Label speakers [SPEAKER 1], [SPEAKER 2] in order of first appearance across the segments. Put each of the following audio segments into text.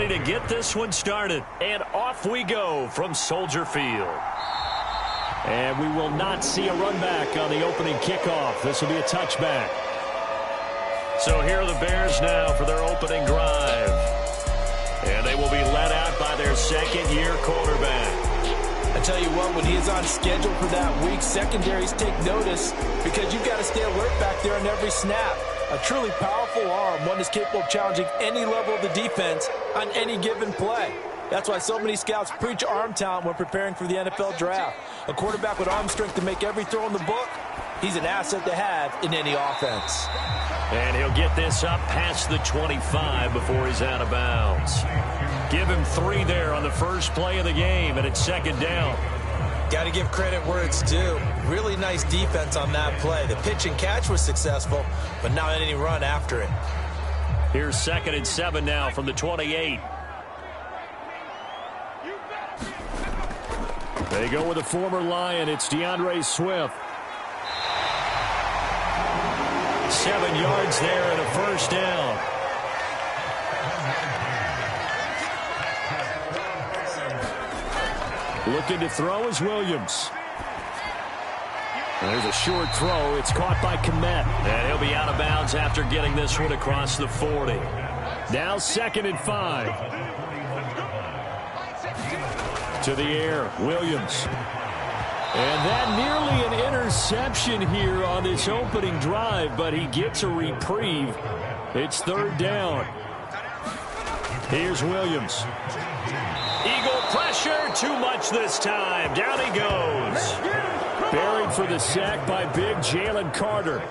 [SPEAKER 1] ready to get this one started. And off we go from Soldier Field. And we will not see a run back on the opening kickoff. This will be a touchback. So here are the Bears now for their opening drive. And they will be led out by their second-year quarterback.
[SPEAKER 2] I tell you what, when he is on schedule for that week, secondaries take notice because you've got to stay alert back there on every snap. A truly powerful arm, one that's capable of challenging any level of the defense on any given play. That's why so many scouts preach arm talent when preparing for the NFL draft. A quarterback with arm strength to make every throw in the book, he's an asset to have in any offense.
[SPEAKER 1] And he'll get this up past the 25 before he's out of bounds. Give him 3 there on the first play of the game, and it's second down.
[SPEAKER 2] Got to give credit where it's due. Really nice defense on that play. The pitch and catch was successful, but not any run after it.
[SPEAKER 1] Here's 2nd and 7 now from the 28. They go with a former Lion. It's DeAndre Swift. 7 yards there and a first down. Looking to throw is Williams. There's a short throw. It's caught by Kmet. And he'll be out of bounds after getting this one across the 40. Now 2nd and 5. To the air, Williams. And that nearly an interception here on this opening drive, but he gets a reprieve. It's 3rd down. Here's Williams. Eagle pressure, too much this time. Down he goes. Buried for the sack by big Jalen Carter.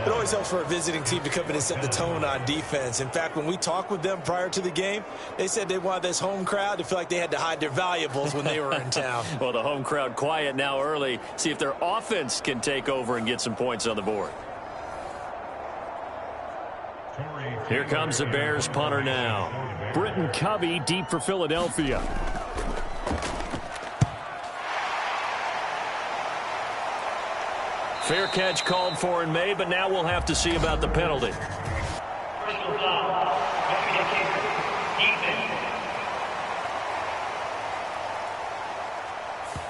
[SPEAKER 2] It always helps for a visiting team to come in and set the tone on defense. In fact, when we talked with them prior to the game, they said they wanted this home crowd to feel like they had to hide their valuables when they were in town.
[SPEAKER 1] Well, the home crowd quiet now early. See if their offense can take over and get some points on the board. Here comes the Bears punter now. Britton Covey deep for Philadelphia. Fair catch called for and made, but now we'll have to see about the penalty.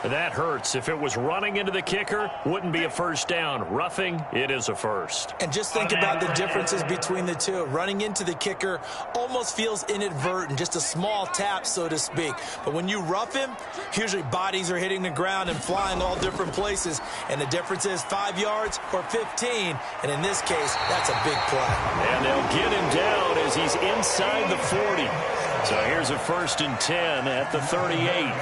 [SPEAKER 1] That hurts. If it was running into the kicker, wouldn't be a first down. Roughing, it is a first.
[SPEAKER 2] And just think about the differences between the two. Running into the kicker almost feels inadvertent, just a small tap, so to speak. But when you rough him, usually bodies are hitting the ground and flying all different places. And the difference is 5 yards or 15. And in this case, that's a big play.
[SPEAKER 1] And they'll get him down as he's inside the 40. So here's a 1st and 10 at the 38.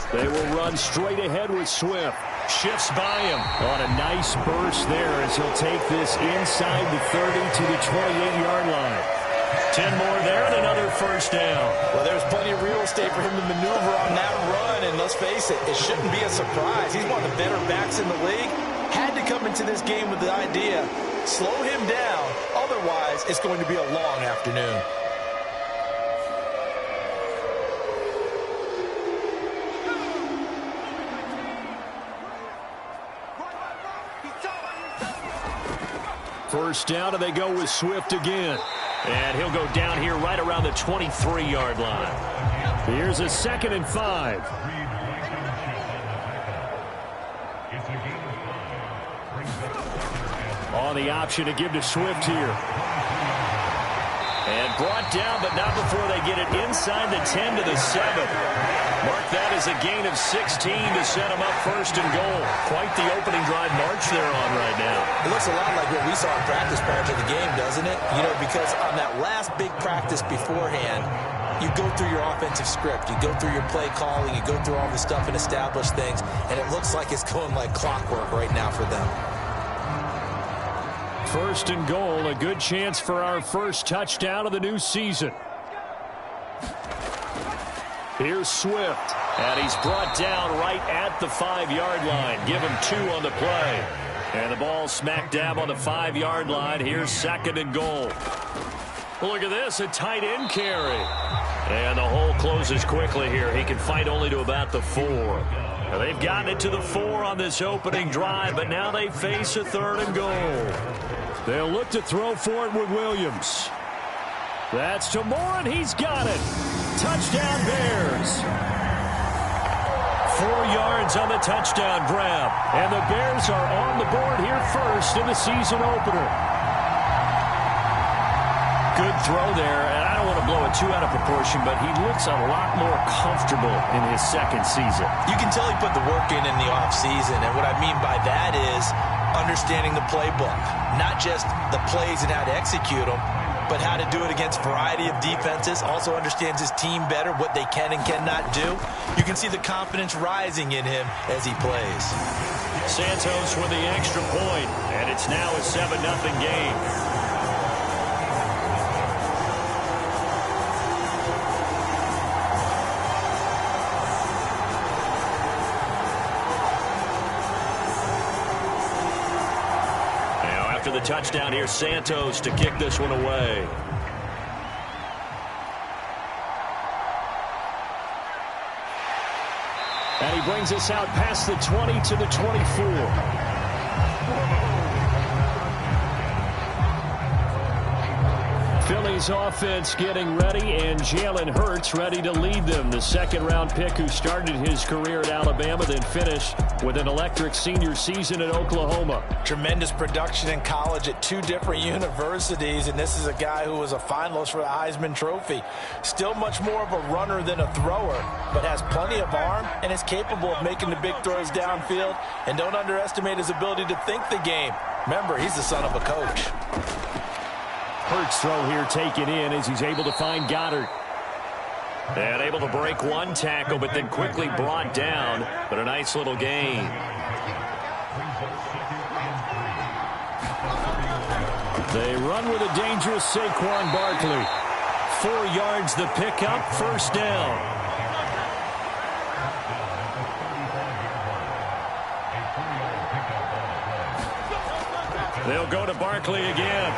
[SPEAKER 1] They will run straight ahead with Swift. Shifts by him on a nice burst there as he'll take this inside the 30 to the 28-yard line. 10 more there and another first down.
[SPEAKER 2] Well, there's plenty of real estate for him to maneuver on that run, and let's face it, it shouldn't be a surprise. He's one of the better backs in the league. Had to come into this game with the idea, slow him down, otherwise it's going to be a long afternoon.
[SPEAKER 1] First down, and they go with Swift again. And he'll go down here right around the 23-yard line. Here's a 2nd and 5. On the option to give to Swift here. And brought down, but not before they get it inside the 10 to the 7. Mark that as a gain of 16 to set him up 1st and goal. Quite the opening drive march they're on right now.
[SPEAKER 2] It looks a lot like what we saw in practice prior to the game, doesn't it? You know, because on that last big practice beforehand, you go through your offensive script. You go through your play calling. You go through all the stuff and establish things. And it looks like it's going like clockwork right now for them.
[SPEAKER 1] 1st and goal, a good chance for our first touchdown of the new season. Here's Swift, and he's brought down right at the 5-yard line. Give him 2 on the play. And the ball smack dab on the 5-yard line. Here's 2nd and goal. Look at this, a tight end carry. And the hole closes quickly here. He can fight only to about the 4. Now they've gotten it to the 4 on this opening drive, but now they face a 3rd and goal. They'll look to throw for it with Williams. That's to Moore, and he's got it. Touchdown, Bears. 4 yards on the touchdown grab. And the Bears are on the board here first in the season opener. Good throw there, and I don't want to blow it too out of proportion, but he looks a lot more comfortable in his second season.
[SPEAKER 2] You can tell he put the work in the offseason, and what I mean by that is understanding the playbook. Not just the plays and how to execute them, but how to do it against a variety of defenses. Also understands his team better, what they can and cannot do. You can see the confidence rising in him as he plays.
[SPEAKER 1] Santos with the extra point, and it's now a 7-0 game. After the touchdown, here's Santos to kick this one away. And he brings us out past the 20 to the 24. Philly's offense getting ready, and Jalen Hurts ready to lead them. The second-round pick who started his career at Alabama, then finished with an electric senior season at Oklahoma.
[SPEAKER 2] Tremendous production in college at 2 different universities, and this is a guy who was a finalist for the Heisman Trophy. Still much more of a runner than a thrower, but has plenty of arm and is capable of making the big throws downfield. And don't underestimate his ability to think the game. Remember, he's the son of a coach.
[SPEAKER 1] Hurts throw here taken in as he's able to find Goddard. And able to break one tackle, but then quickly brought down. But a nice little gain. They run with a dangerous Saquon Barkley. 4 yards the pickup, first down. They'll go to Barkley again.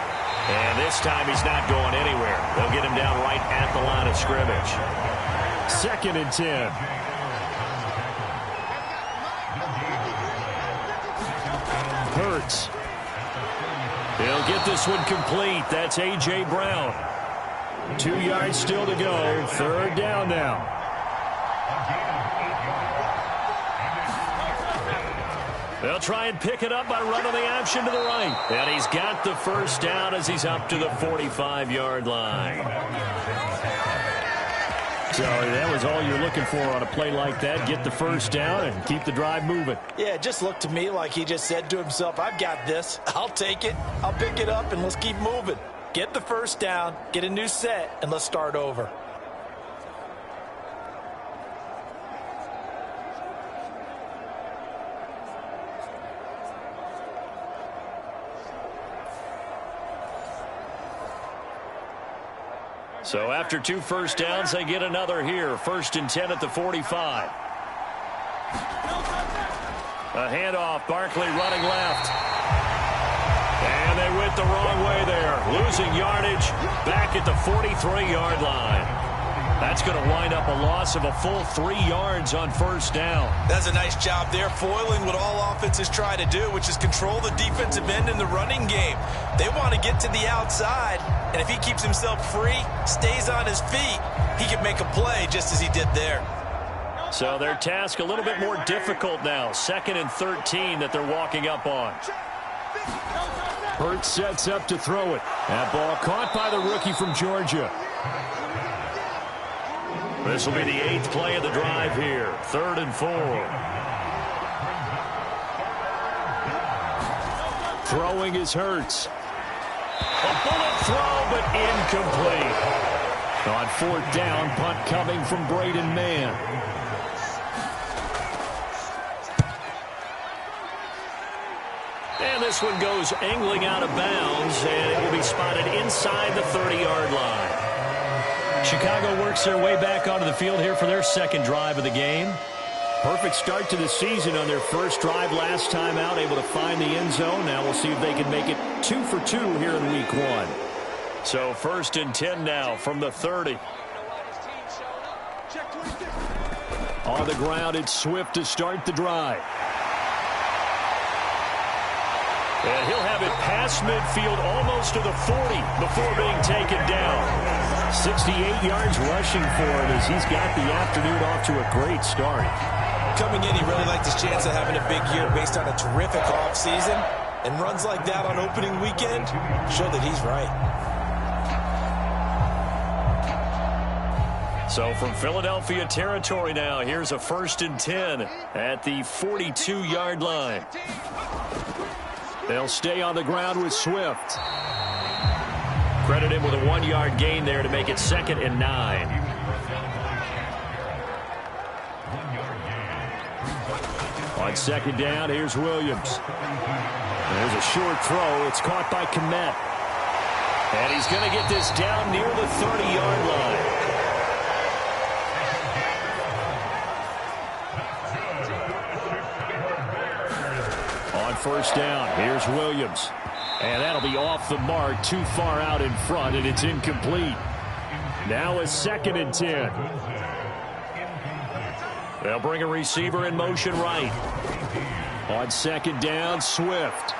[SPEAKER 1] And this time he's not going anywhere. They'll get him down right at the line of scrimmage. 2nd and 10. Hurts. He'll get this one complete. That's A.J. Brown. 2 yards still to go. 3rd down now. They'll try and pick it up by running the option to the right. And he's got the first down as he's up to the 45-yard line. So that was all you're looking for on a play like that. Get the first down and keep the drive moving.
[SPEAKER 2] Yeah, it just looked to me like he just said to himself, I've got this. I'll take it. I'll pick it up, and let's keep moving. Get the first down, get a new set, and let's start over.
[SPEAKER 1] So after 2 first downs, they get another here. 1st and 10 at the 45. A handoff. Barkley running left. And they went the wrong way there. Losing yardage back at the 43-yard line. That's going to wind up a loss of a full 3 yards on first down.
[SPEAKER 2] That's a nice job there, foiling what all offenses try to do, which is control the defensive end in the running game. They want to get to the outside, and if he keeps himself free, stays on his feet, he can make a play just as he did there.
[SPEAKER 1] So their task a little bit more difficult now. 2nd and 13 that they're walking up on. Hurts sets up to throw it. That ball caught by the rookie from Georgia. This will be the 8th play of the drive here. 3rd and 4. Throwing is Hurts. A bullet throw, but incomplete. On 4th down, punt coming from Braden Mann. And this one goes angling out of bounds, and it will be spotted inside the 30-yard line. Chicago works their way back onto the field here for their 2nd drive of the game. Perfect start to the season on their first drive last time out, able to find the end zone. Now we'll see if they can make it 2 for 2 here in week 1. So 1st and 10 now from the 30. On the ground, it's Swift to start the drive. And he'll have it past midfield almost to the 40 before being taken down. 68 yards rushing for him as he's got the afternoon off to a great start.
[SPEAKER 2] Coming in, he really liked his chance of having a big year based on a terrific offseason. And runs like that on opening weekend show that he's right.
[SPEAKER 1] So from Philadelphia territory now, here's a 1st and 10 at the 42-yard line. They'll stay on the ground with Swift. Credit him with a 1-yard gain there to make it 2nd and 9. On 2nd down, here's Williams. There's a short throw. It's caught by Kmet. And he's going to get this down near the 30-yard line. On 1st down, here's Williams. And that'll be off the mark, too far out in front, and it's incomplete. Now a 2nd and 10. They'll bring a receiver in motion right. On 2nd down, Swift.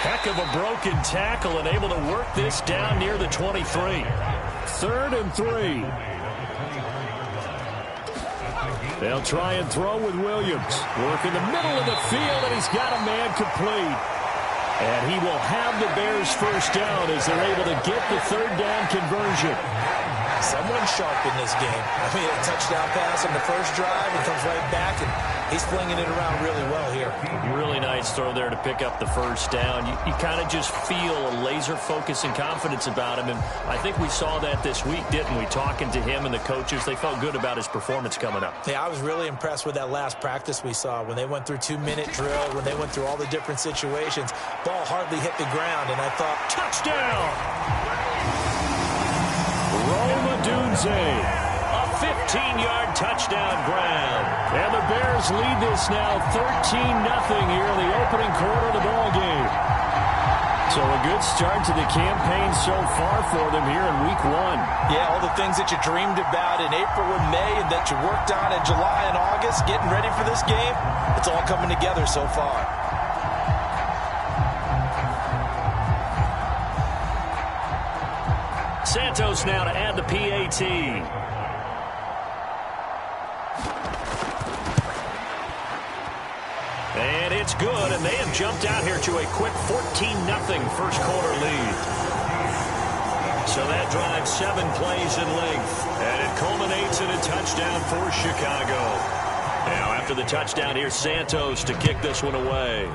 [SPEAKER 1] Heck of a broken tackle and able to work this down near the 23. 3rd and 3. They'll try and throw with Williams. Work in the middle of the field, and he's got a man complete. And he will have the Bears 1st down as they're able to get the 3rd down conversion.
[SPEAKER 2] Someone sharp in this game. I mean, a touchdown pass on the first drive and comes right back, and he's flinging it around really well here.
[SPEAKER 1] Really nice throw there to pick up the 1st down. You kind of just feel a laser focus and confidence about him, and I think we saw that this week, didn't we? Talking to him and the coaches, they felt good about his performance coming up.
[SPEAKER 2] Yeah, I was really impressed with that last practice we saw when they went through 2-minute drill, when they went through all the different situations. Ball hardly hit the ground, and I thought, touchdown!
[SPEAKER 1] Rome Odunze, a 15-yard touchdown grab. And the Bears lead this now 13-0 here in the opening quarter of the ball game. So a good start to the campaign so far for them here in week 1.
[SPEAKER 2] Yeah, all the things that you dreamed about in April and May and that you worked on in July and August, getting ready for this game, it's all coming together so far.
[SPEAKER 1] Santos now to add the PAT. And it's good, and they have jumped out here to a quick 14-0 first quarter lead. So that drives 7 plays in length, and it culminates in a touchdown for Chicago. Now after the touchdown, here's Santos to kick this one away.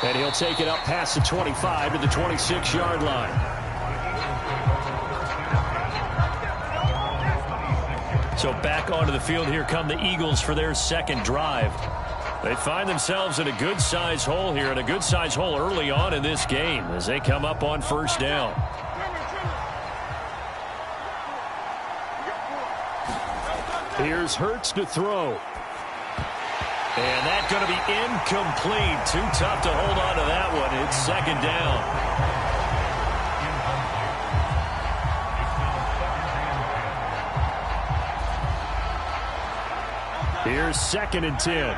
[SPEAKER 1] And he'll take it up past the 25 to the 26-yard line. So back onto the field, here come the Eagles for their 2nd drive. They find themselves in a good-size hole here, and a good-size hole early on in this game as they come up on 1st down. Here's Hurts to throw. And that's going to be incomplete. Too tough to hold on to that one. It's 2nd down. Here's 2nd and 10.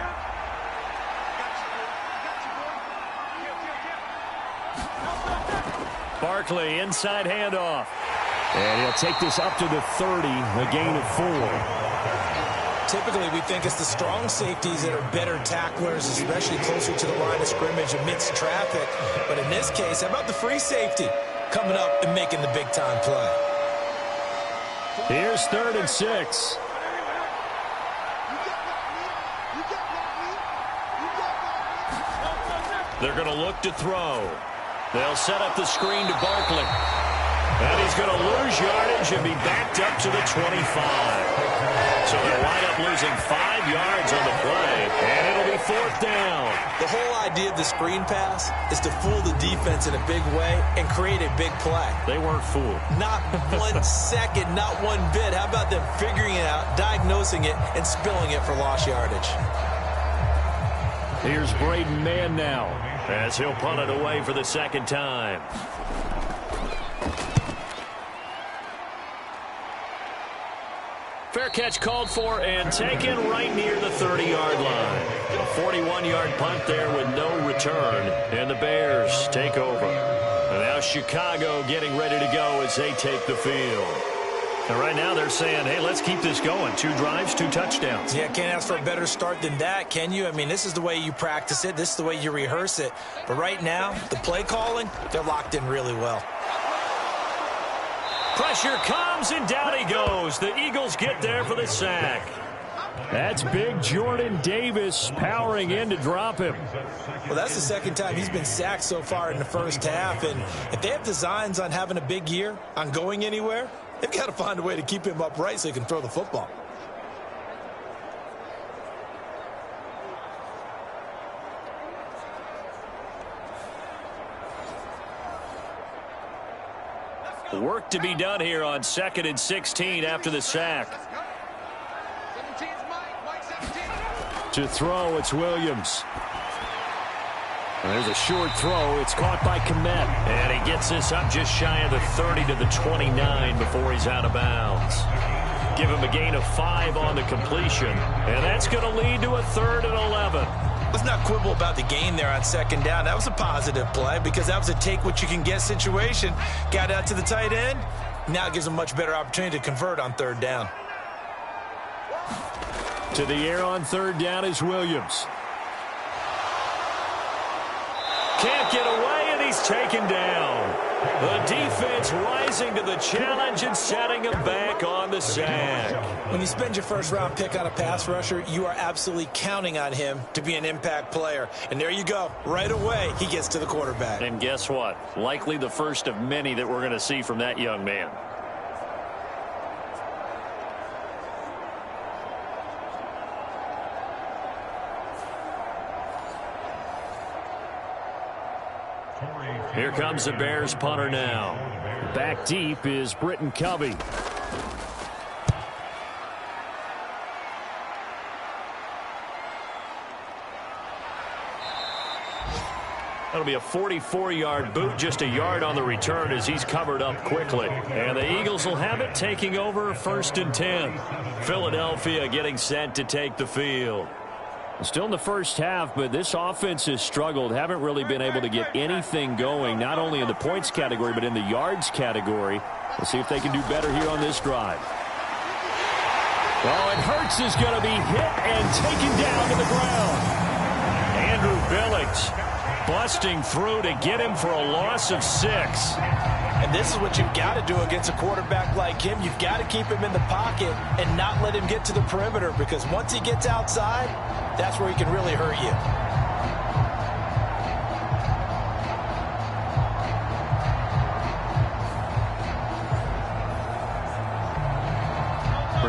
[SPEAKER 1] Barkley, inside handoff. And he'll take this up to the 30, a gain of 4.
[SPEAKER 2] Typically, we think it's the strong safeties that are better tacklers, especially closer to the line of scrimmage amidst traffic. But in this case, how about the free safety coming up and making the big-time play?
[SPEAKER 1] Here's 3rd and 6. They're going to look to throw. They'll set up the screen to Barkley. And he's going to lose yardage and be backed up to the 25. So they'll wind up losing 5 yards on the play, and it'll be 4th down.
[SPEAKER 2] The whole idea of the screen pass is to fool the defense in a big way and create a big play.
[SPEAKER 1] They weren't fooled.
[SPEAKER 2] Not 1 second, not one bit. How about them figuring it out, diagnosing it, and spilling it for lost yardage?
[SPEAKER 1] Here's Braden Mann now as he'll punt it away for the 2nd time. Fair catch called for and taken right near the 30-yard line. A 41-yard punt there with no return. And the Bears take over. And now Chicago getting ready to go as they take the field. And right now they're saying, hey, let's keep this going. 2 drives, 2 touchdowns.
[SPEAKER 2] Yeah, can't ask for a better start than that, can you? I mean, this is the way you practice it. This is the way you rehearse it. But right now, the play calling, they're locked in really well.
[SPEAKER 1] Pressure comes, and down he goes. The Eagles get there for the sack. That's big Jordan Davis powering in to drop him.
[SPEAKER 2] Well, that's the second time he's been sacked so far in the first half. And if they have designs on having a big year, on going anywhere, they've got to find a way to keep him upright so he can throw the football.
[SPEAKER 1] Work to be done here on 2nd and 16 after the sack. To throw, it's Williams. And there's a short throw. It's caught by Kmet. And he gets this up just shy of the 30 to the 29 before he's out of bounds. Give him a gain of 5 on the completion. And that's going to lead to a 3rd and 11.
[SPEAKER 2] Let's not quibble about the gain there on 2nd down. That was a positive play because that was a take-what-you-can-get situation. Got out to the tight end. Now it gives him a much better opportunity to convert on 3rd down.
[SPEAKER 1] To the air on 3rd down is Williams. Can't get away, and he's taken down. The defense rising to the challenge and setting him back on the sack.
[SPEAKER 2] When you spend your first-round pick on a pass rusher, you are absolutely counting on him to be an impact player. And there you go. Right away, he gets to the quarterback.
[SPEAKER 1] And guess what? Likely the first of many that we're going to see from that young man. Here comes the Bears punter now. Back deep is Britton Covey. That'll be a 44-yard boot, just a yard on the return as he's covered up quickly. And the Eagles will have it, taking over 1st and 10. Philadelphia getting set to take the field. Still in the first half, but this offense has struggled. Haven't really been able to get anything going, not only in the points category, but in the yards category. We'll see if they can do better here on this drive. Oh, and Hurts is going to be hit and taken down to the ground. Andrew Billings busting through to get him for a loss of 6.
[SPEAKER 2] And this is what you've got to do against a quarterback like him. You've got to keep him in the pocket and not let him get to the perimeter, because once he gets outside, that's where he can really hurt you.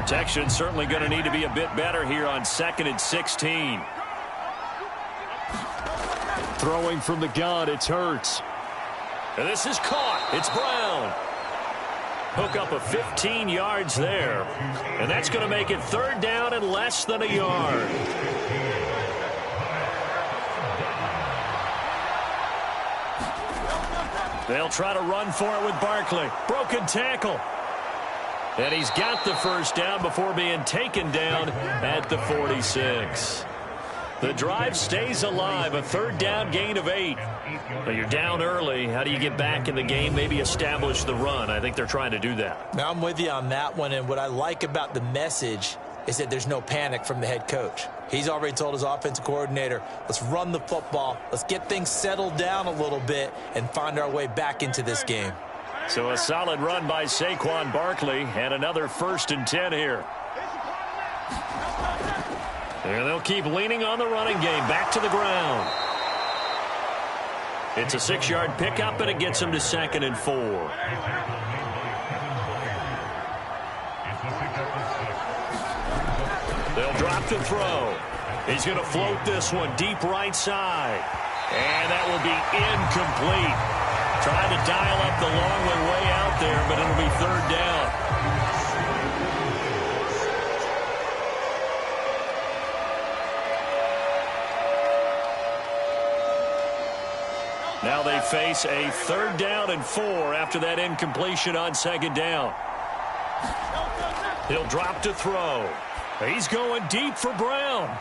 [SPEAKER 1] Protection certainly going to need to be a bit better here on 2nd and 16. Throwing from the gun, it's Hurts. And this is caught. It's Brown. Hook up of 15 yards there. And that's going to make it 3rd down and less than a yard. They'll try to run for it with Barkley. Broken tackle. And he's got the 1st down before being taken down at the 46. The drive stays alive, a 3rd down gain of 8. But you're down early. How do you get back in the game? Maybe establish the run. I think they're trying to do that.
[SPEAKER 2] Now, I'm with you on that one, and what I like about the message is that there's no panic from the head coach. He's already told his offensive coordinator, let's run the football, let's get things settled down a little bit and find our way back into this game.
[SPEAKER 1] So a solid run by Saquon Barkley, and another 1st and 10 here. And they'll keep leaning on the running game. Back to the ground. It's a 6-yard pickup, and it gets him to 2nd and 4. They'll drop to throw. He's going to float this one deep right side. And that will be incomplete. Trying to dial up the long one way out there, but it'll be 3rd down. Now they face a 3rd down and 4 after that incompletion on 2nd down. He'll drop to throw. He's going deep for Brown.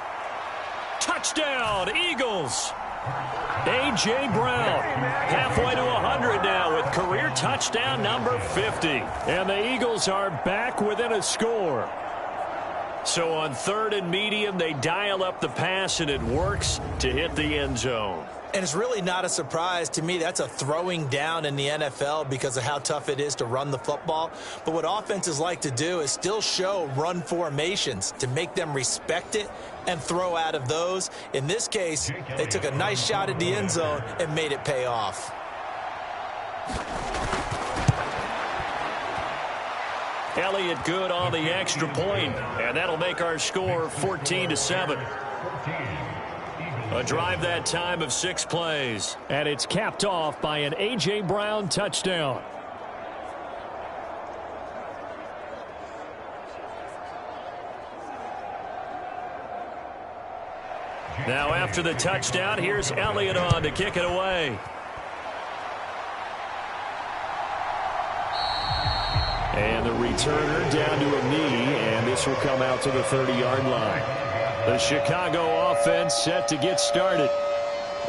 [SPEAKER 1] Touchdown, Eagles. A.J. Brown, halfway to 100 now with career touchdown number 50. And the Eagles are back within a score. So on 3rd and medium, they dial up the pass, and it works to hit the end zone.
[SPEAKER 2] And it's really not a surprise to me. That's a throwing down in the NFL because of how tough it is to run the football. But what offenses like to do is still show run formations to make them respect it and throw out of those. In this case, they took a nice shot at the end zone and made it pay off.
[SPEAKER 1] Elliott good on the extra point, and that'll make our score 14-7. A drive that time of 6 plays. And it's capped off by an A.J. Brown touchdown. Now after the touchdown, here's Elliott on to kick it away. And the returner down to a knee, and this will come out to the 30-yard line. The Chicago offense set to get started.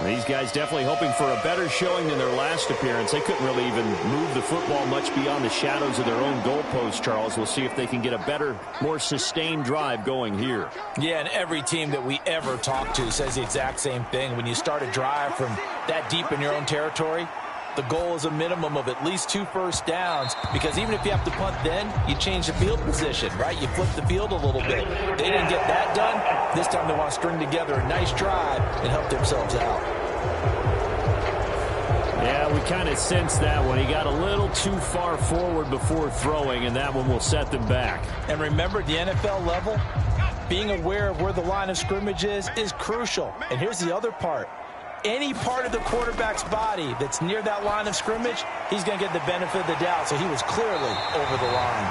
[SPEAKER 1] These guys definitely hoping for a better showing than their last appearance. They couldn't really even move the football much beyond the shadows of their own goalpost, Charles. We'll see if they can get a better, more sustained drive going here.
[SPEAKER 2] Yeah, and every team that we ever talk to says the exact same thing. When you start a drive from that deep in your own territory, the goal is a minimum of at least 2 first downs, because even if you have to punt then, you change the field position, right? You flip the field a little bit. They didn't get that done. This time they want to string together a nice drive and help themselves out.
[SPEAKER 1] Yeah, we kind of sensed that one. He got a little too far forward before throwing, and that one will set them back.
[SPEAKER 2] And remember, at the NFL level, being aware of where the line of scrimmage is crucial. And here's the other part. Any part of the quarterback's body that's near that line of scrimmage, he's going to get the benefit of the doubt. So he was clearly over the line.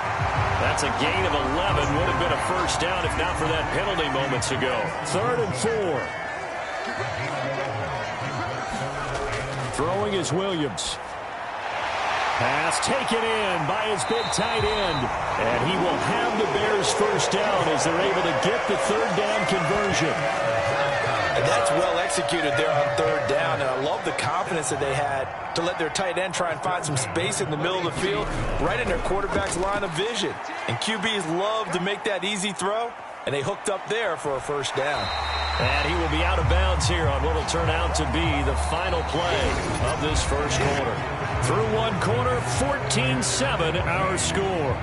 [SPEAKER 1] That's a gain of 11. Would have been a first down if not for that penalty moments ago. 3rd and 4. Throwing is Williams. Pass taken in by his big tight end. And he will have the Bears first down as they're able to get the 3rd down conversion.
[SPEAKER 2] And that's well executed there on 3rd down. And I love the confidence that they had to let their tight end try and find some space in the middle of the field, right in their quarterback's line of vision. And QBs love to make that easy throw, and they hooked up there for a first down.
[SPEAKER 1] And he will be out of bounds here on what will turn out to be the final play of this first quarter. Through one quarter, 14-7 our score.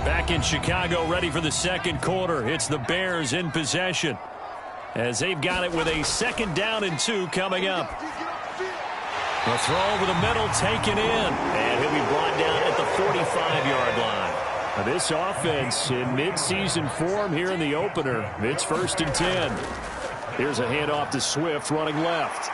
[SPEAKER 1] Back in Chicago, ready for the second quarter. It's the Bears in possession as they've got it with a 2nd down and 2 coming up. The throw over the middle taken in, and he'll be brought down at the 45-yard line. Now this offense in midseason form here in the opener. It's 1st and 10. Here's a handoff to Swift running left.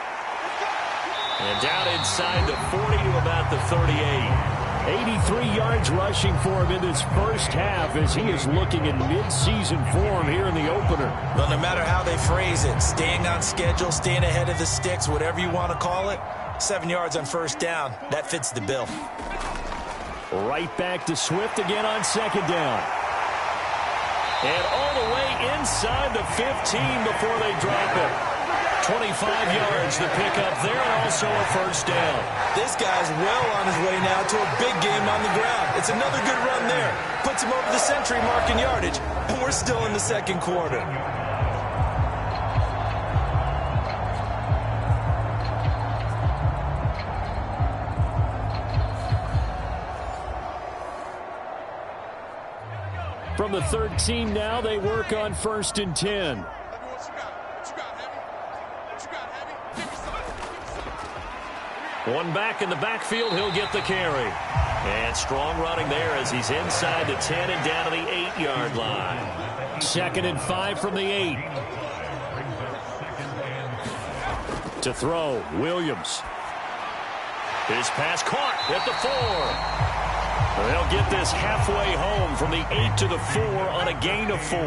[SPEAKER 1] And down inside the 40 to about the 38. 83 yards rushing for him in this first half as he is looking in midseason form here in the opener.
[SPEAKER 2] Well, no matter how they phrase it, staying on schedule, staying ahead of the sticks, whatever you want to call it, 7 yards on first down, that fits the bill.
[SPEAKER 1] Right back to Swift again on 2nd down. And all the way inside the 15 before they drop it. 25 yards the pickup there, and also a first down.
[SPEAKER 2] This guy's well on his way now to a big game on the ground. It's another good run there. Puts him over the century mark in yardage, and we're still in the second quarter.
[SPEAKER 1] From the 13 now, they work on 1st and 10. One back in the backfield, he'll get the carry. And strong running there as he's inside the 10 and down to the 8-yard line. 2nd and 5 from the 8. To throw, Williams. His pass caught at the 4. They'll get this halfway home from the 8 to the 4 on a gain of 4.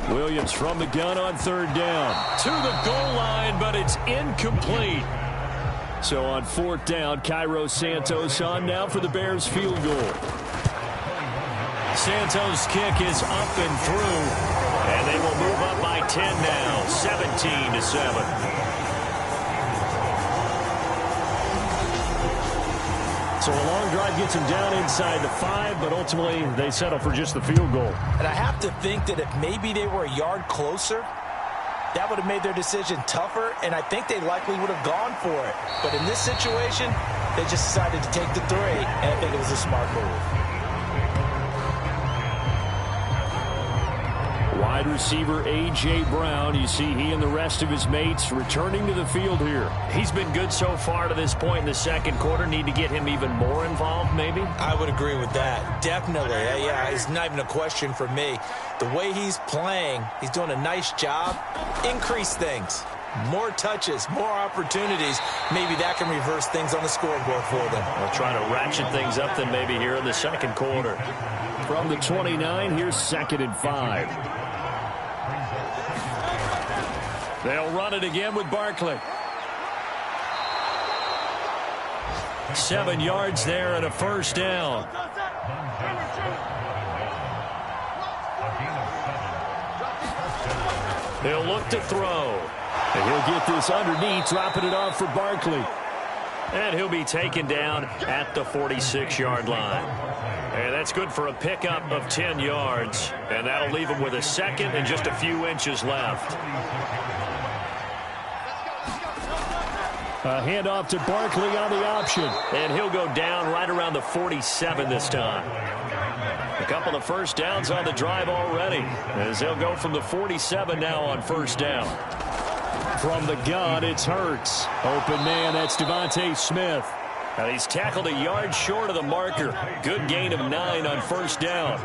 [SPEAKER 1] Williams from the gun on 3rd down. To the goal line, but it's incomplete. So on 4th down, Cairo Santos on now for the Bears field goal. Santos' kick is up and through, and they will move up by 10 now, 17-7. So a long drive gets them down inside the 5, but ultimately they settle for just the field goal.
[SPEAKER 2] And I have to think that if maybe they were a yard closer, that would have made their decision tougher, and I think they likely would have gone for it. But in this situation, they just decided to take the 3, and I think it was a smart move.
[SPEAKER 1] Wide receiver A.J. Brown, you see he and the rest of his mates returning to the field here. He's been good so far to this point in the second quarter. Need to get him even more involved, maybe?
[SPEAKER 2] I would agree with that. Definitely. Yeah, it's not even a question for me. The way he's playing, he's doing a nice job. Increase things. More touches, more opportunities. Maybe that can reverse things on the scoreboard for them.
[SPEAKER 1] They'll try to ratchet things up then maybe here in the second quarter. From the 29, here's 2nd and 5. They'll run it again with Barkley. 7 yards there and a first down. He'll look to throw. And he'll get this underneath, dropping it off for Barkley. And he'll be taken down at the 46-yard line. And that's good for a pickup of 10 yards. And that'll leave him with a second and just a few inches left. A handoff to Barkley on the option. And he'll go down right around the 47 this time. A couple of first downs on the drive already, as they'll go from the 47 now on first down. From the gun, it's Hurts. Open man, that's Devontae Smith. And he's tackled a yard short of the marker. Good gain of 9 on first down.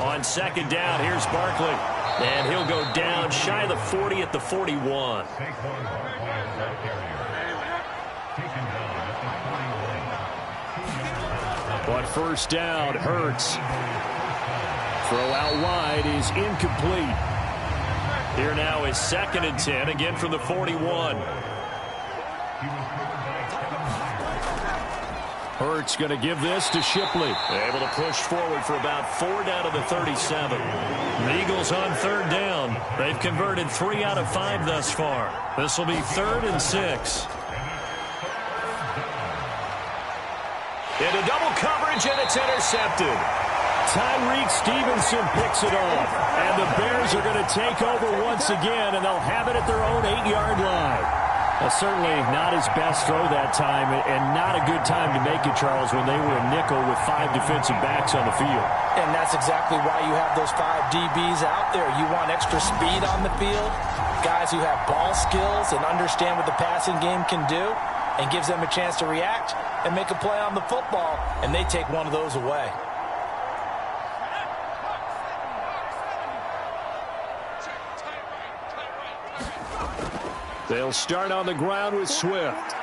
[SPEAKER 1] On second down, here's Barkley. And he'll go down shy of the 40 at the 41. But first down, Hurts. Throw out wide is incomplete. Here now is 2nd and 10, again from the 41. Hurts going to give this to Shipley. Able to push forward for about 4 down to the 37. The Eagles on 3rd down. They've converted 3 out of 5 thus far. This will be 3rd and 6. Into double coverage, and it's intercepted. Tyreek Stevenson picks it off. And the Bears are going to take over once again, and they'll have it at their own 8-yard line. Certainly not his best throw that time, and not a good time to make it, Charles, when they were a nickel with 5 defensive backs on the field. And that's exactly why you have those 5 DBs out there. You want extra speed on the field, guys who have ball skills and understand what the passing game can do, and gives them a chance to react and make a play on the football, and they take one of those away. They'll start on the ground with Swift.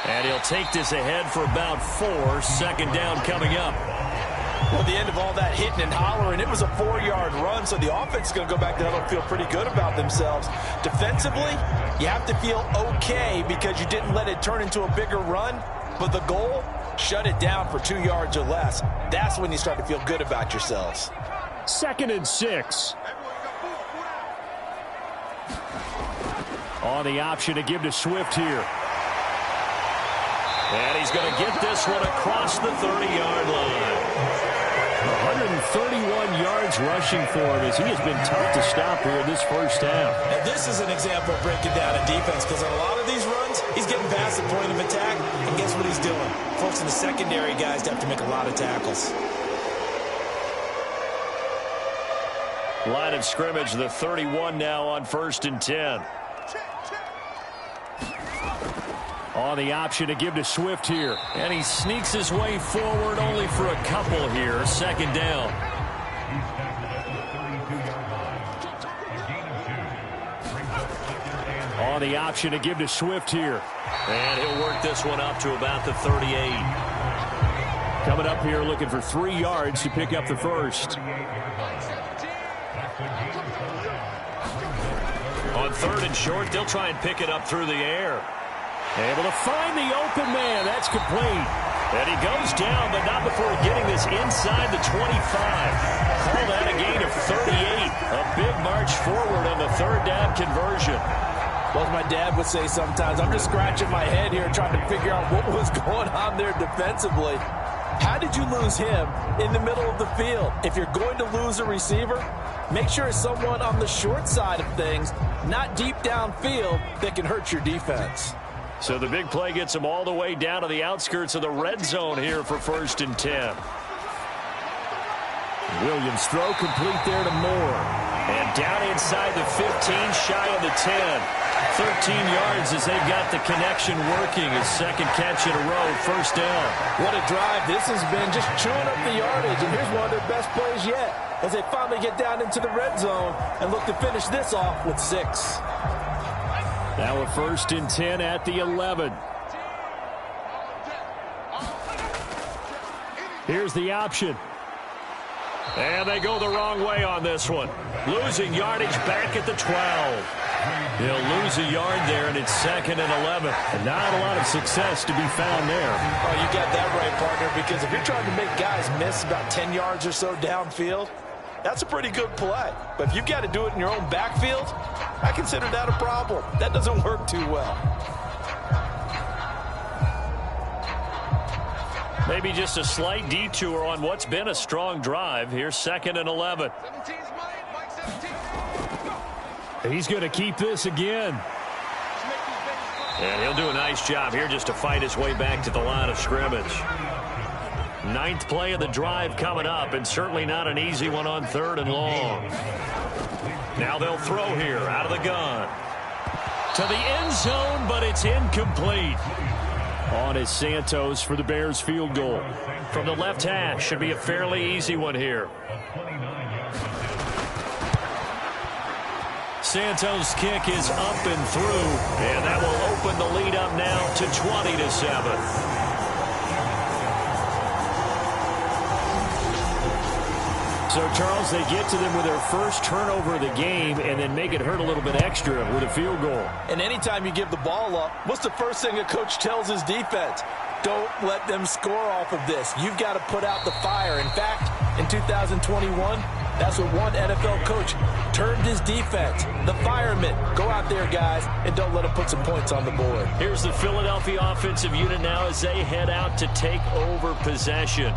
[SPEAKER 1] And he'll take this ahead for about 4. 2nd down coming up. Well, the end of all that hitting and hollering, it was a 4-yard run, so the offense is going to go back there and feel pretty good about themselves. Defensively, you have to feel okay because you didn't let it turn into a bigger run, but the goal, shut it down for 2 yards or less. That's when you start to feel good about yourselves. 2nd and 6. On the option to give to Swift here. And he's going to get this one across the 30-yard line. 131 yards rushing for him as he has been tough to stop here in this first half. And this is an example of breaking down a defense because on a lot of these runs, he's getting past the point of attack, and guess what he's doing? Folks in the secondary guys have to make a lot of tackles. Line of scrimmage, the 31 now on 1st and 10. On the option to give to Swift here. And he sneaks his way forward only for a couple here. 2nd down. On the option to give to Swift here. And he'll work this one up to about the 38. Coming up here looking for 3 yards to pick up the first. On 3rd and short, they'll try and pick it up through the air. Able to find the open man. That's complete. And he goes down, but not before getting this inside the 25. Call that a gain of 38. A big march forward on the third down conversion.
[SPEAKER 2] Well, as my dad would say sometimes, I'm just scratching my head here trying to figure out what was going on there defensively. How did you lose him in the middle of the field? If you're going to lose a receiver, make sure it's someone on the short side of things, not deep downfield, that can hurt your defense.
[SPEAKER 1] So the big play gets him all the way down to the outskirts of the red zone here for 1st and 10. Williams throw complete there to Moore. And down inside the 15, shy of the 10. 13 yards as they've got the connection working. His second catch in a row, 1st down.
[SPEAKER 2] What a drive this has been, just chewing up the yardage. And here's one of their best plays yet as they finally get down into the red zone and look to finish this off with 6.
[SPEAKER 1] Now a 1st and 10 at the 11. Here's the option. And they go the wrong way on this one. Losing yardage back at the 12. He'll lose a yard there, and it's 2nd and 11. And not a lot of success to be found there.
[SPEAKER 2] Oh, you got that right, partner, because if you're trying to make guys miss about 10 yards or so downfield, that's a pretty good play. But if you've got to do it in your own backfield, I consider that a problem. That doesn't work too well.
[SPEAKER 1] Maybe just a slight detour on what's been a strong drive. Here's 2nd and 11. He's going to keep this again. And he'll do a nice job here just to fight his way back to the line of scrimmage. 9th play of the drive coming up, and certainly not an easy one on 3rd and long. Now they'll throw here out of the gun. To the end zone, but it's incomplete. On is Santos for the Bears field goal. From the left hash, should be a fairly easy one here. Santos' kick is up and through, and that will open the lead up now to 20-7. So, Charles, they get to them with their first turnover of the game and then make it hurt a little bit extra with a field goal.
[SPEAKER 2] And anytime you give the ball up, what's the first thing a coach tells his defense? Don't let them score off of this. You've got to put out the fire. In fact, in 2021, that's what one NFL coach termed his defense. The firemen. Go out there, guys, and don't let them put some points on the board.
[SPEAKER 1] Here's the Philadelphia offensive unit now as they head out to take over possession.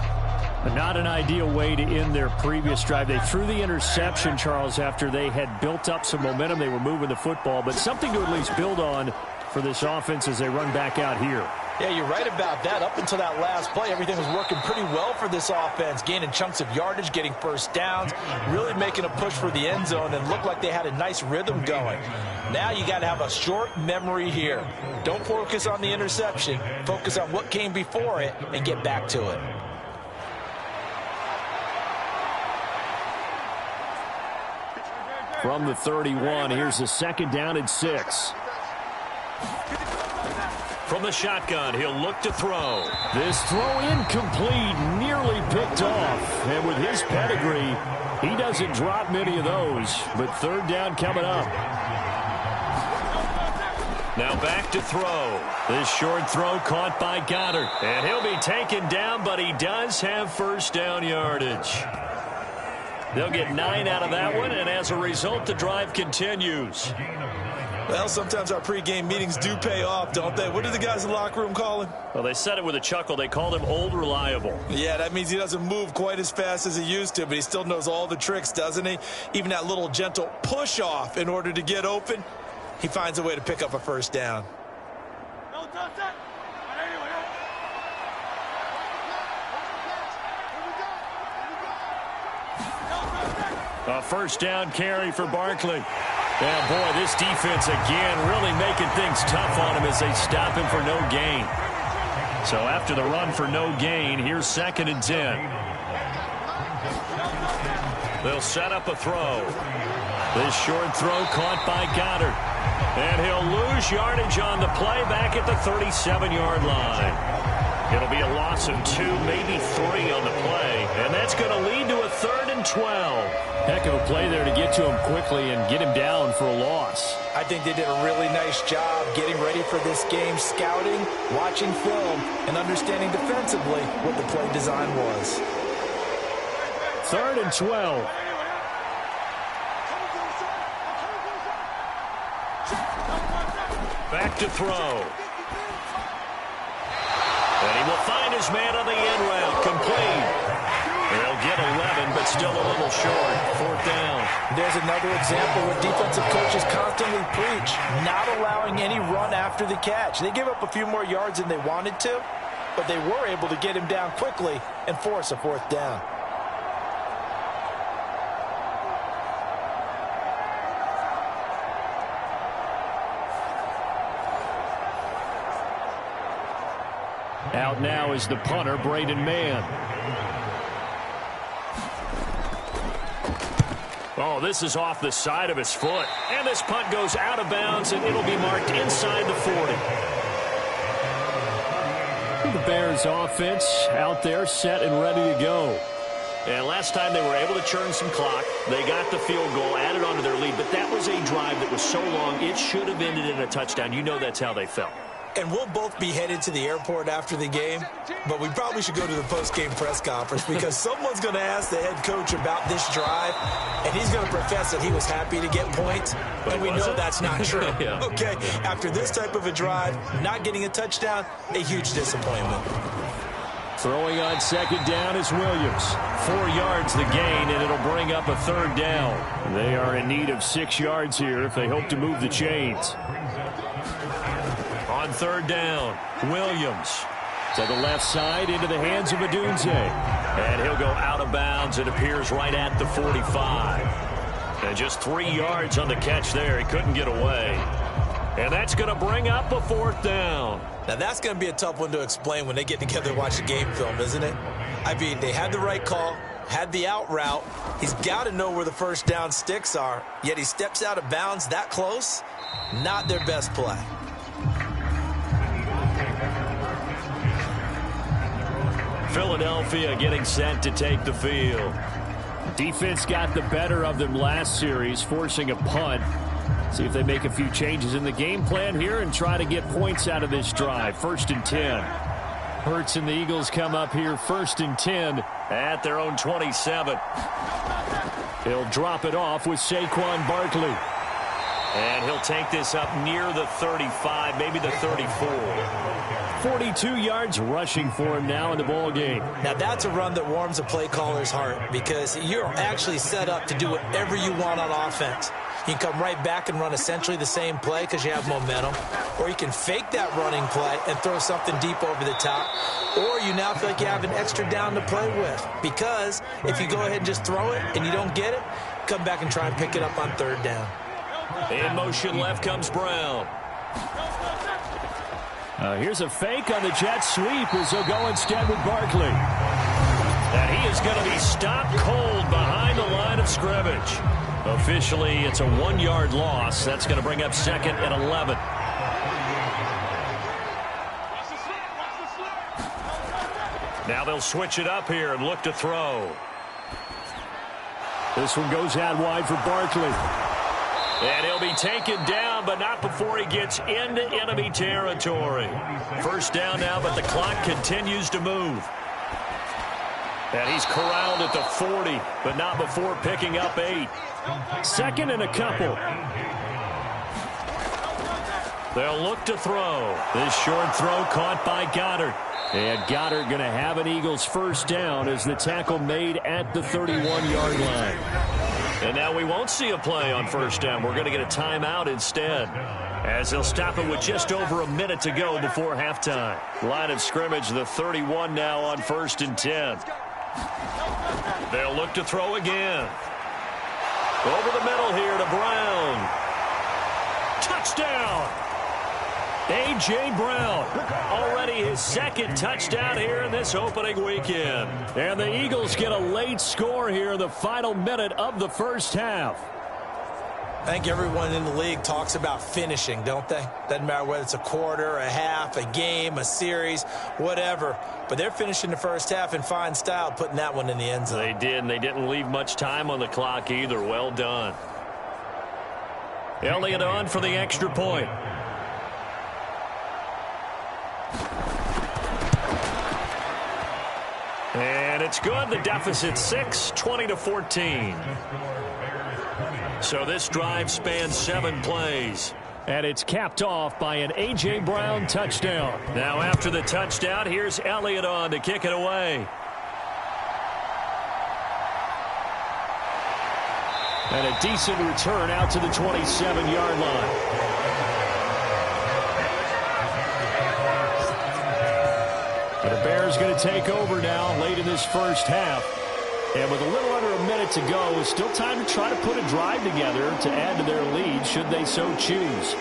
[SPEAKER 1] Not an ideal way to end their previous drive. They threw the interception, Charles, after they had built up some momentum. They were moving the football, but something to at least build on for this offense as they run back out here.
[SPEAKER 2] Yeah, you're right about that. Up until that last play, everything was working pretty well for this offense, gaining chunks of yardage, getting first downs, really making a push for the end zone, and looked like they had a nice rhythm going. Now you got to have a short memory here. Don't focus on the interception. Focus on what came before it and get back to it.
[SPEAKER 1] From the 31, here's the 2nd down and 6. From the shotgun, he'll look to throw. This throw incomplete, nearly picked off. And with his pedigree, he doesn't drop many of those. But 3rd down coming up. Now back to throw. This short throw caught by Goddard. And he'll be taken down, but he does have first down yardage. They'll get 9 out of that one, and as a result, the drive continues.
[SPEAKER 2] Well, sometimes our pregame meetings do pay off, don't they? What do the guys in the locker room call him?
[SPEAKER 1] Well, they said it with a chuckle. They called him Old Reliable.
[SPEAKER 2] Yeah, that means he doesn't move quite as fast as he used to, but he still knows all the tricks, doesn't he? Even that little gentle push-off in order to get open, he finds a way to pick up a first down.
[SPEAKER 1] A first down carry for Barkley. Yeah, boy, this defense again really making things tough on him as they stop him for no gain. So after the run for no gain, here's 2nd and 10. They'll set up a throw. This short throw caught by Goddard. And he'll lose yardage on the play back at the 37-yard line. It'll be a loss of 2, maybe 3 on the play, and that's going to lead to a 3rd and 12. Heck of a play there to get to him quickly and get him down for a loss.
[SPEAKER 2] I think they did a really nice job getting ready for this game, scouting, watching film, and understanding defensively what the play design was.
[SPEAKER 1] 3rd and 12. Back to throw. And he will find his man on the end route. Complete. They'll get 11, but still a little short. 4th down.
[SPEAKER 2] There's another example where defensive coaches constantly preach, not allowing any run after the catch. They give up a few more yards than they wanted to, but they were able to get him down quickly and force a 4th down.
[SPEAKER 1] Out now is the punter, Braden Mann. Oh, this is off the side of his foot. And this punt goes out of bounds, and it'll be marked inside the 40. The Bears offense out there set and ready to go. And last time they were able to churn some clock. They got the field goal, added on to their lead, but that was a drive that was so long it should have ended in a touchdown. You know that's how they felt.
[SPEAKER 2] And we'll both be headed to the airport after the game, but we probably should go to the post-game press conference because someone's going to ask the head coach about this drive, and he's going to profess that he was happy to get points, and we know that's not true.
[SPEAKER 1] Yeah.
[SPEAKER 2] Okay, after this type of a drive, not getting a touchdown, a huge disappointment.
[SPEAKER 1] Throwing on 2nd down is Williams. 4 yards the gain, and it'll bring up a 3rd down. They are in need of 6 yards here if they hope to move the chains. On 3rd down, Williams to the left side into the hands of Adunze. And he'll go out of bounds. It appears right at the 45. And just 3 yards on the catch there. He couldn't get away. And that's going to bring up a 4th down.
[SPEAKER 2] Now, that's going to be a tough one to explain when they get together and watch the game film, isn't it? I mean, they had the right call, had the out route. He's got to know where the 1st down sticks are, yet he steps out of bounds that close. Not their best play.
[SPEAKER 1] Philadelphia getting set to take the field. Defense got the better of them last series, forcing a punt. See if they make a few changes in the game plan here and try to get points out of this drive. 1st and 10. Hurts and the Eagles come up here 1st and 10 at their own 27. He'll drop it off with Saquon Barkley. And he'll take this up near the 35, maybe the 34. 42 yards rushing for him now in the ball game.
[SPEAKER 2] Now, that's a run that warms a play caller's heart because you're actually set up to do whatever you want on offense. You can come right back and run essentially the same play because you have momentum. Or you can fake that running play and throw something deep over the top. Or you now feel like you have an extra down to play with. Because if you go ahead and just throw it and you don't get it, come back and try and pick it up on 3rd down.
[SPEAKER 1] In motion left comes Brown. Here's a fake on the jet sweep as he'll go instead with Barkley. And he is going to be stopped cold behind the line of scrimmage. Officially, it's a 1-yard loss. That's going to bring up 2nd and 11. Now they'll switch it up here and look to throw. This one goes out wide for Barkley. And he'll be taken down, but not before he gets into enemy territory. 1st down now, but the clock continues to move. And he's corralled at the 40, but not before picking up 8. 2nd and a couple. They'll look to throw. This short throw caught by Goddard. And Goddard going to have an Eagles 1st down as the tackle made at the 31-yard line. And now we won't see a play on 1st down. We're going to get a timeout instead, as they'll stop it with just over a minute to go before halftime. Line of scrimmage, the 31 now on 1st and 10. They'll look to throw again. Over the middle here to Brown. Touchdown! A.J. Brown, already his 2nd touchdown here in this opening weekend. And the Eagles get a late score here in the final minute of the 1st half.
[SPEAKER 2] I think everyone in the league talks about finishing, don't they? Doesn't matter whether it's a quarter, a half, a game, a series, whatever. But they're finishing the first half in fine style, putting that one in the end zone.
[SPEAKER 1] They did, and they didn't leave much time on the clock either. Well done. Elliott on for the extra point. And it's good. The deficit 6, 20-14. So this drive spans 7 plays. And it's capped off by an A.J. Brown touchdown. Now after the touchdown, here's Elliott on to kick it away. And a decent return out to the 27-yard line. And the Bears going to take over now late in this first half. And with a little under a minute to go, it's still time to try to put a drive together to add to their lead should they so choose.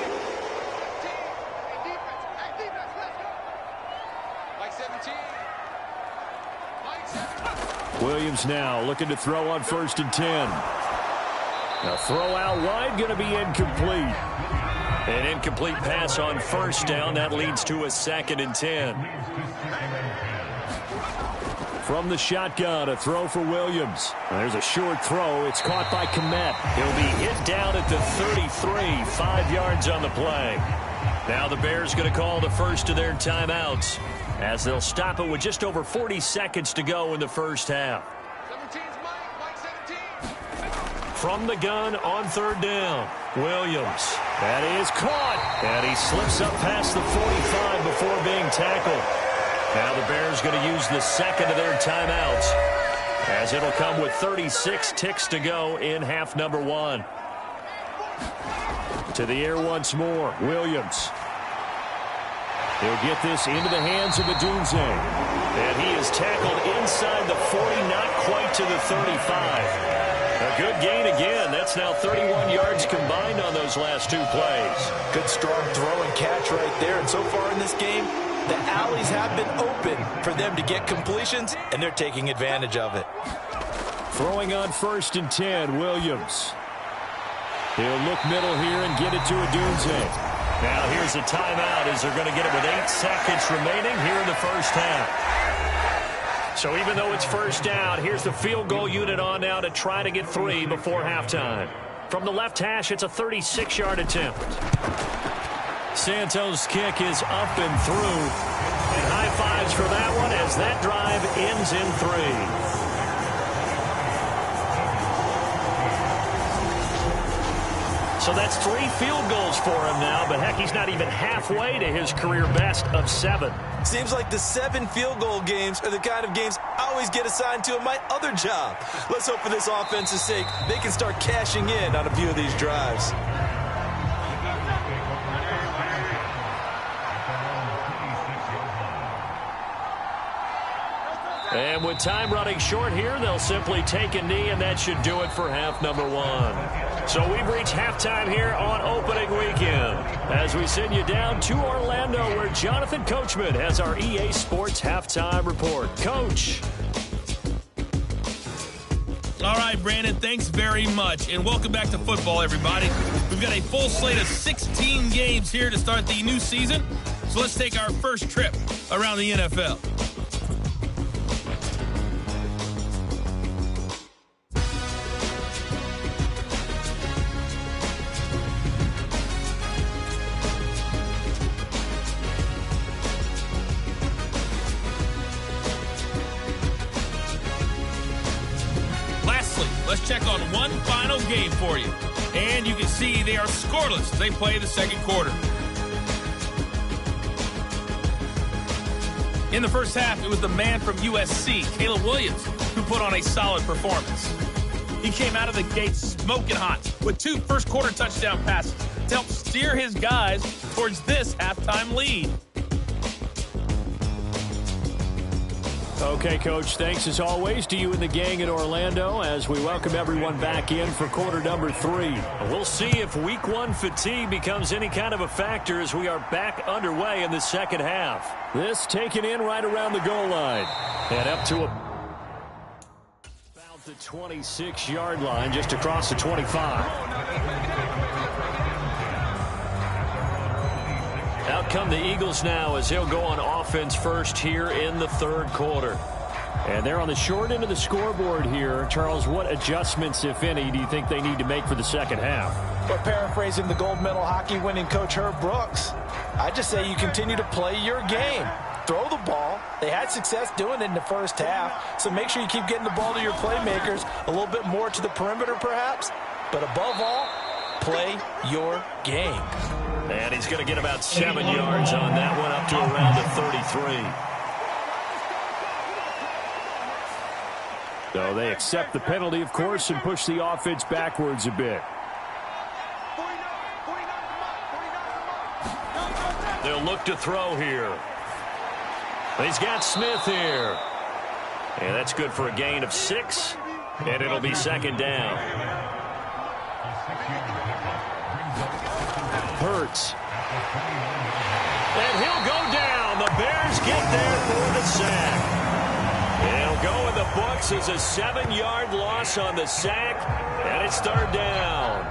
[SPEAKER 1] Williams now looking to throw on 1st and 10. Now throw out wide, going to be incomplete. An incomplete pass on 1st down. That leads to a 2nd and 10. From the shotgun, a throw for Williams. There's a short throw. It's caught by Kmet. He'll be hit down at the 33, 5 yards on the play. Now the Bears going to call the first of their timeouts as they'll stop it with just over 40 seconds to go in the first half. From the gun on 3rd down, Williams. That is caught. And he slips up past the 45 before being tackled. Now the Bears going to use the 2nd of their timeouts as it'll come with 36 ticks to go in half number 1. To the air once more, Williams. He'll get this into the hands of Adunze. And he is tackled inside the 40, not quite to the 35. A good gain again. That's now 31 yards combined on those last 2 plays.
[SPEAKER 2] Good strong throw and catch right there. And so far in this game, the alleys have been open for them to get completions, and they're taking advantage of it.
[SPEAKER 1] Throwing on 1st and 10, Williams. He'll look middle here and get it to Adunze. Now here's a timeout as they're going to get it with 8 seconds remaining here in the first half. So even though it's 1st down, here's the field goal unit on now to try to get 3 before halftime. From the left hash, it's a 36-yard attempt. Santos' kick is up and through. And high fives for that one as that drive ends in 3. So that's 3 field goals for him now, but heck, he's not even halfway to his career best of 7.
[SPEAKER 2] Seems like the 7 field goal games are the kind of games I always get assigned to in my other job. Let's hope for this offense's sake they can start cashing in on a few of these drives.
[SPEAKER 1] And with time running short here, they'll simply take a knee, and that should do it for half number 1. So we've reached halftime here on opening weekend as we send you down to Orlando where Jonathan Coachman has our EA Sports halftime report. Coach.
[SPEAKER 3] All right, Brandon, thanks very much. And welcome back to football, everybody. We've got a full slate of 16 games here to start the new season. So let's take our first trip around the NFL. Let's check on one final game for you. And you can see they are scoreless as they play the second quarter. In the first half, it was the man from USC, Caleb Williams, who put on a solid performance. He came out of the gate smoking hot with 2 first-quarter touchdown passes to help steer his guys towards this halftime lead.
[SPEAKER 1] Okay, Coach, thanks as always to you and the gang in Orlando as we welcome everyone back in for quarter number 3. We'll see if week 1 fatigue becomes any kind of a factor as we are back underway in the second half. This taken in right around the goal line and up to about the 26-yard line, just across the 25. come the Eagles now as he'll go on offense first here in the third quarter.
[SPEAKER 4] And they're on the short end of the scoreboard here. Charles, what adjustments, if any, do you think they need to make for the second half?
[SPEAKER 2] But paraphrasing the gold medal hockey winning coach Herb Brooks, I just say you continue to play your game. Throw the ball. They had success doing it in the first half, so make sure you keep getting the ball to your playmakers, a little bit more to the perimeter perhaps, but above all, play your game.
[SPEAKER 1] And he's going to get about 7 yards on that one, up to around the 33.
[SPEAKER 4] So they accept the penalty, of course, and push the offense backwards a bit.
[SPEAKER 1] They'll look to throw here. He's got Smith here. And that's good for a gain of 6. And it'll be second down.
[SPEAKER 4] Hurts.
[SPEAKER 1] And he'll go down. The Bears get there for the sack. It'll go in the books as a 7-yard loss on the sack. And it's third down.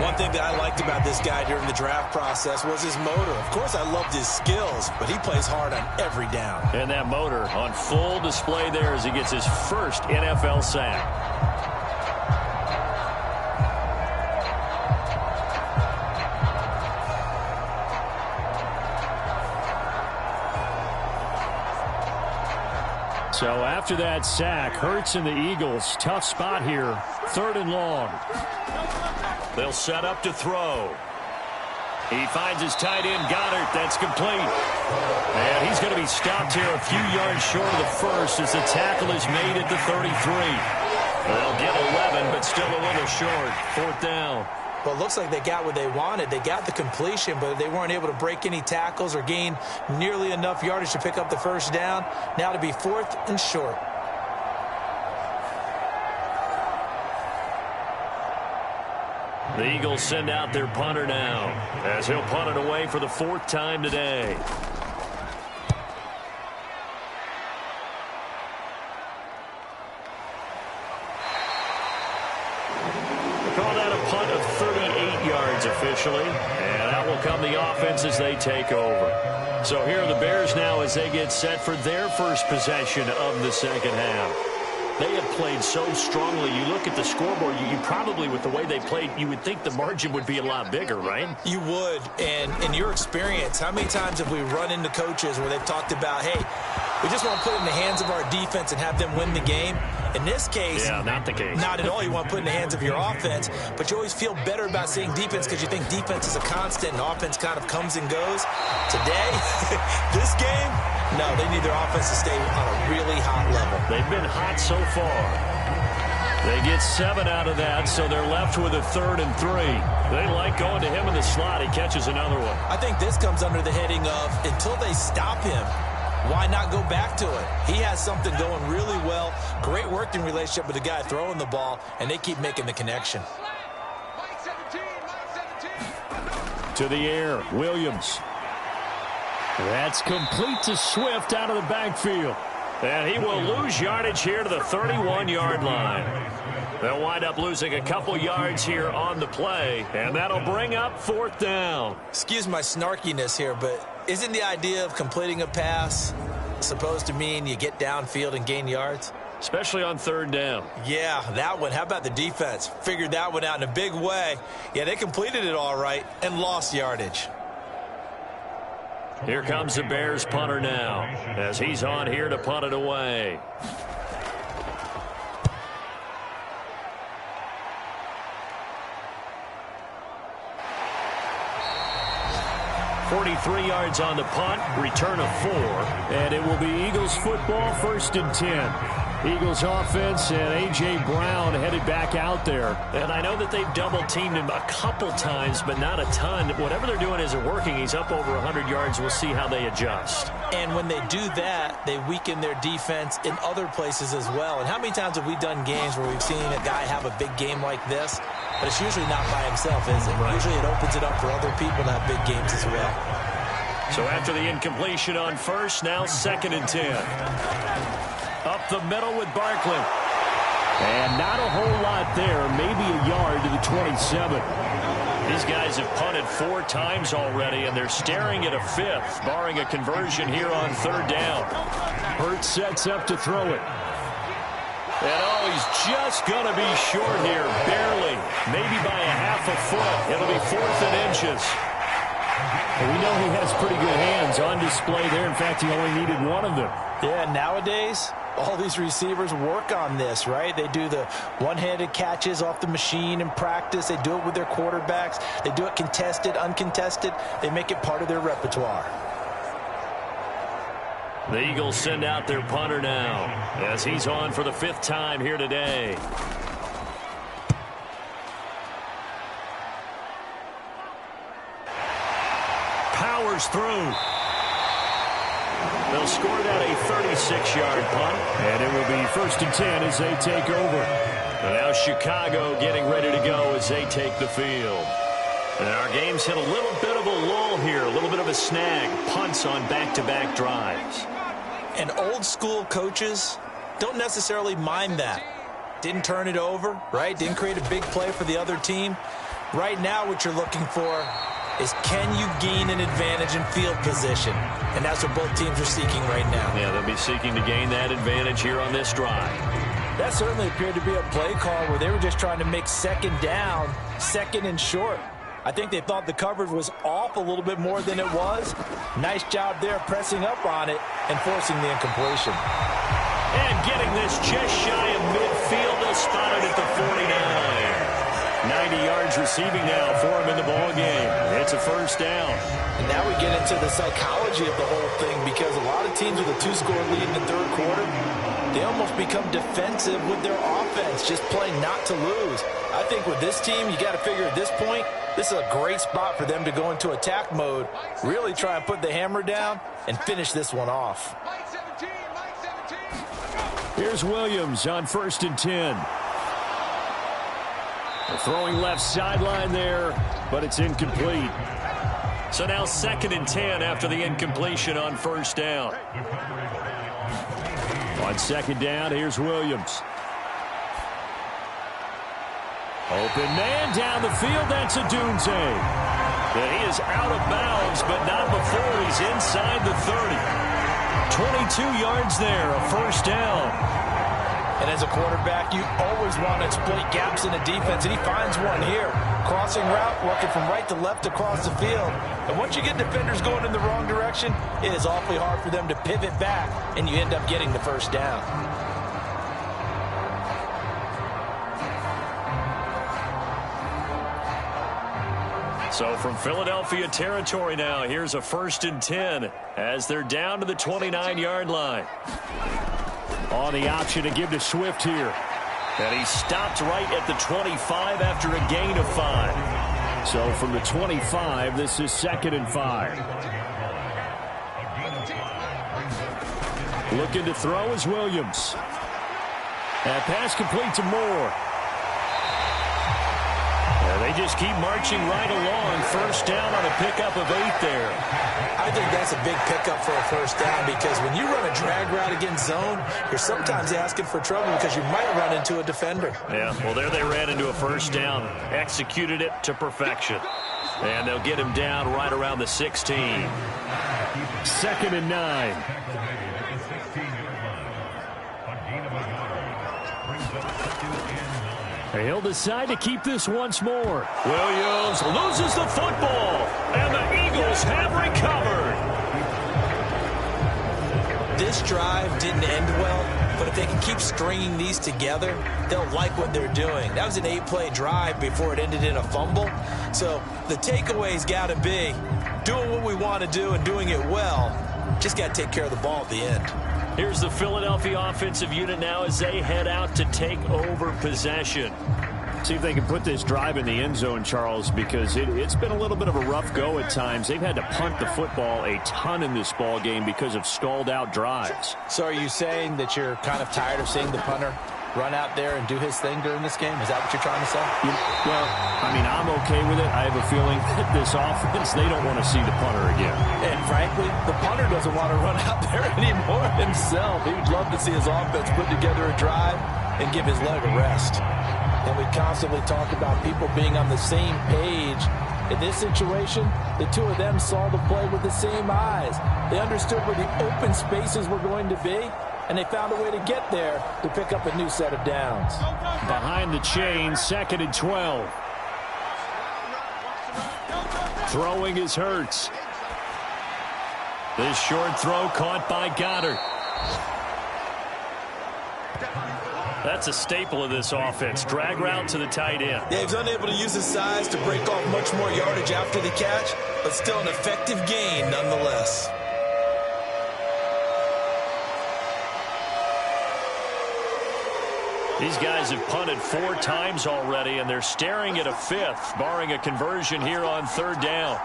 [SPEAKER 2] One thing that I liked about this guy during the draft process was his motor. Of course, I loved his skills, but he plays hard on every down.
[SPEAKER 1] And that motor on full display there as he gets his first NFL sack.
[SPEAKER 4] So after that sack, Hurts and the Eagles, tough spot here, 3rd and long.
[SPEAKER 1] They'll set up to throw. He finds his tight end, Goddard. That's complete. And he's going to be stopped here a few yards short of the first as the tackle is made at the 33. They'll get 11, but still a little short. 4th down.
[SPEAKER 2] Well, it looks like they got what they wanted. They got the completion, but they weren't able to break any tackles or gain nearly enough yardage to pick up the first down. Now to be 4th and short.
[SPEAKER 1] The Eagles send out their punter now as he'll punt it away for the 4th time today. Call that a punt of 38 yards officially, and that will come the offense as they take over. So here are the Bears now as they get set for their first possession of the second half. They have played so strongly. You look at the scoreboard, you probably, with the way they played, you would think the margin would be a lot bigger, right?
[SPEAKER 2] You would. And in your experience, how many times have we run into coaches where they've talked about, hey, we just want to put it in the hands of our defense and have them win the game? In this case,
[SPEAKER 1] yeah, not the case.
[SPEAKER 2] Not at all. You want to put it in the hands of your offense, but you always feel better about seeing defense because you think defense is a constant and offense kind of comes and goes. Today, this game, no, they need their offense to stay on a really hot level.
[SPEAKER 1] They've been hot so far. They get 7 out of that, so they're left with a 3rd and 3. They like going to him in the slot. He catches another one.
[SPEAKER 2] I think this comes under the heading of until they stop him, why not go back to it? He has something going really well. Great working relationship with the guy throwing the ball, and they keep making the connection.
[SPEAKER 4] To the air, Williams. That's complete to Swift out of the backfield.
[SPEAKER 1] And he will lose yardage here to the 31-yard line. They'll wind up losing a couple yards here on the play, and that'll bring up 4th down.
[SPEAKER 2] Excuse my snarkiness here, but isn't the idea of completing a pass supposed to mean you get downfield and gain yards?
[SPEAKER 1] Especially on 3rd down.
[SPEAKER 2] Yeah, that one. How about the defense? Figured that one out in a big way. Yeah, they completed it all right and lost yardage.
[SPEAKER 1] Here comes the Bears punter now as he's on here to punt it away. 43 yards on the punt, return of 4.
[SPEAKER 4] And it will be Eagles football, 1st and 10. Eagles offense and A.J. Brown headed back out there.
[SPEAKER 1] And I know that they've double-teamed him a couple times, but not a ton. Whatever they're doing isn't working. He's up over 100 yards. We'll see how they adjust.
[SPEAKER 2] And when they do that, they weaken their defense in other places as well. And how many times have we done games where we've seen a guy have a big game like this? But it's usually not by himself, is it? Right. Usually it opens it up for other people to have big games as well.
[SPEAKER 1] So after the incompletion on 1st, now 2nd and 10. Up the middle with Barkley.
[SPEAKER 4] And not a whole lot there, maybe a yard to the 27.
[SPEAKER 1] These guys have punted 4 times already, and they're staring at a 5th, barring a conversion here on 3rd down.
[SPEAKER 4] Hurts sets up to throw it.
[SPEAKER 1] And he's just going to be short here, barely, maybe by a half a foot. It'll be 4th and inches.
[SPEAKER 4] And we know he has pretty good hands on display there. In fact, he only needed one of them.
[SPEAKER 2] Yeah, nowadays, all these receivers work on this, right? They do the one-handed catches off the machine in practice. They do it with their quarterbacks. They do it contested, uncontested. They make it part of their repertoire.
[SPEAKER 1] The Eagles send out their punter now as he's on for the 5th time here today. Powers through. They'll score that a 36-yard punt.
[SPEAKER 4] And it will be 1st and 10 as they take over.
[SPEAKER 1] And now Chicago getting ready to go as they take the field. And our game's hit a little bit of a lull here, a little bit of a snag. Punts on back-to-back drives.
[SPEAKER 2] And old-school coaches don't necessarily mind that. Didn't turn it over, right? Didn't create a big play for the other team. Right now what you're looking for is, can you gain an advantage in field position? And that's what both teams are seeking right now.
[SPEAKER 1] Yeah, they'll be seeking to gain that advantage here on this drive.
[SPEAKER 2] That certainly appeared to be a play call where they were just trying to make 2nd down, 2nd and short. I think they thought the coverage was off a little bit more than it was. Nice job there pressing up on it and forcing the incompletion.
[SPEAKER 1] And getting this just shy of midfield, they'll spot it at the 49. 90 yards receiving now for him in the ball game. It's a 1st down.
[SPEAKER 2] And now we get into the psychology of the whole thing, because a lot of teams with a 2-score lead in the 3rd quarter, they almost become defensive with their offense, just playing not to lose. I think with this team, you got to figure at this point, this is a great spot for them to go into attack mode, really try and put the hammer down and finish this one off.
[SPEAKER 4] Here's Williams on 1st and 10. They're throwing left sideline there, but it's incomplete.
[SPEAKER 1] So now 2nd and 10 after the incompletion on 1st down.
[SPEAKER 4] On 2nd down, here's Williams. Open man down the field. That's Adunze.
[SPEAKER 1] And he is out of bounds, but not before he's inside the 30. 22 yards there, a 1st down.
[SPEAKER 2] And as a quarterback, you always want to exploit gaps in the defense, and he finds one here. Crossing route, working from right to left across the field. And once you get defenders going in the wrong direction, it is awfully hard for them to pivot back, and you end up getting the 1st down.
[SPEAKER 1] So from Philadelphia territory now, here's a 1st and 10 as they're down to the 29-yard line.
[SPEAKER 4] On the option to give to Swift here.
[SPEAKER 1] And he stopped right at the 25 after a gain of 5.
[SPEAKER 4] So from the 25, this is 2nd and 5. Looking to throw is Williams. That pass complete to Moore.
[SPEAKER 1] They just keep marching right along. 1st down on a pickup of 8 there.
[SPEAKER 2] I think that's a big pickup for a 1st down, because when you run a drag route against zone, you're sometimes asking for trouble because you might run into a defender.
[SPEAKER 1] Yeah, well, there they ran into a 1st down. Executed it to perfection. And they'll get him down right around the 16.
[SPEAKER 4] 2nd and 9. He'll decide to keep this once more.
[SPEAKER 1] Williams loses the football, and the Eagles have recovered.
[SPEAKER 2] This drive didn't end well, but if they can keep stringing these together, they'll like what they're doing. That was an 8-play drive before it ended in a fumble. So the takeaway's got to be doing what we want to do and doing it well. Just got to take care of the ball at the end.
[SPEAKER 1] Here's the Philadelphia offensive unit now as they head out to take over possession.
[SPEAKER 4] See if they can put this drive in the end zone, Charles, because it's been a little bit of a rough go at times. They've had to punt the football a ton in this ball game because of stalled out drives.
[SPEAKER 2] So are you saying that you're kind of tired of seeing the punter run out there and do his thing during this game? Is that what you're trying to say?
[SPEAKER 4] Well, I mean, I'm okay with it. I have a feeling that this offense, they don't want to see the punter again.
[SPEAKER 2] And frankly, the punter doesn't want to run out there anymore himself. He would love to see his offense put together a drive and give his leg a rest. And we constantly talk about people being on the same page. In this situation, the two of them saw the play with the same eyes. They understood where the open spaces were going to be, and they found a way to get there to pick up a new set of downs.
[SPEAKER 1] Behind the chain, 2nd and 12. Throwing is Hurts. This short throw caught by Goddard. That's a staple of this offense. Drag route to the tight end.
[SPEAKER 2] Yeah, he's unable to use his size to break off much more yardage after the catch, but still an effective gain nonetheless.
[SPEAKER 1] These guys have punted 4 times already, and they're staring at a 5th, barring a conversion here on 3rd down.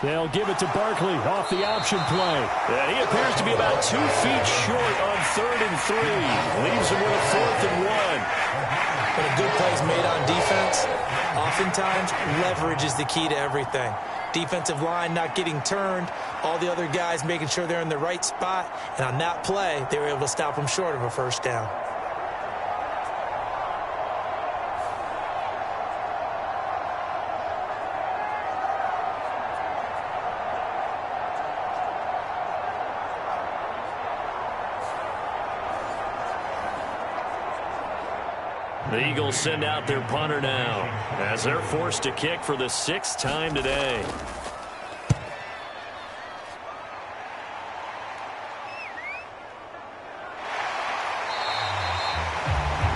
[SPEAKER 1] They'll give it to Barkley off the option play. And he appears to be about 2 feet short on 3rd and 3. Leaves him with a 4th and 1.
[SPEAKER 2] When a good play is made on defense, oftentimes leverage is the key to everything. Defensive line not getting turned, all the other guys making sure they're in the right spot, and on that play, they were able to stop them short of a 1st down.
[SPEAKER 1] The Eagles send out their punter now as they're forced to kick for the 6th time today.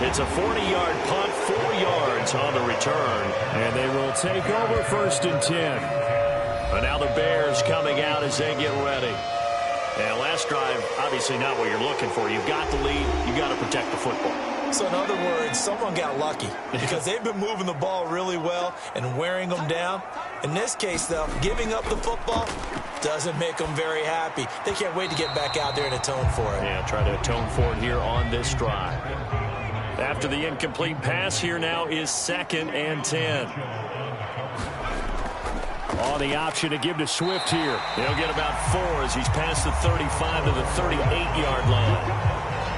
[SPEAKER 1] It's a 40-yard punt, 4 yards on the return, and they will take over 1st and 10. And now the Bears coming out as they get ready. And last drive, obviously not what you're looking for. You've got the lead. You've got to protect the football.
[SPEAKER 2] So in other words, someone got lucky because they've been moving the ball really well and wearing them down. In this case, though, giving up the football doesn't make them very happy. They can't wait to get back out there and atone for it.
[SPEAKER 1] Yeah, try to atone for it here on this drive. After the incomplete pass, here now is 2nd and 10. On the option to give to Swift here. He'll get about 4 as he's past the 35 to the 38-yard line.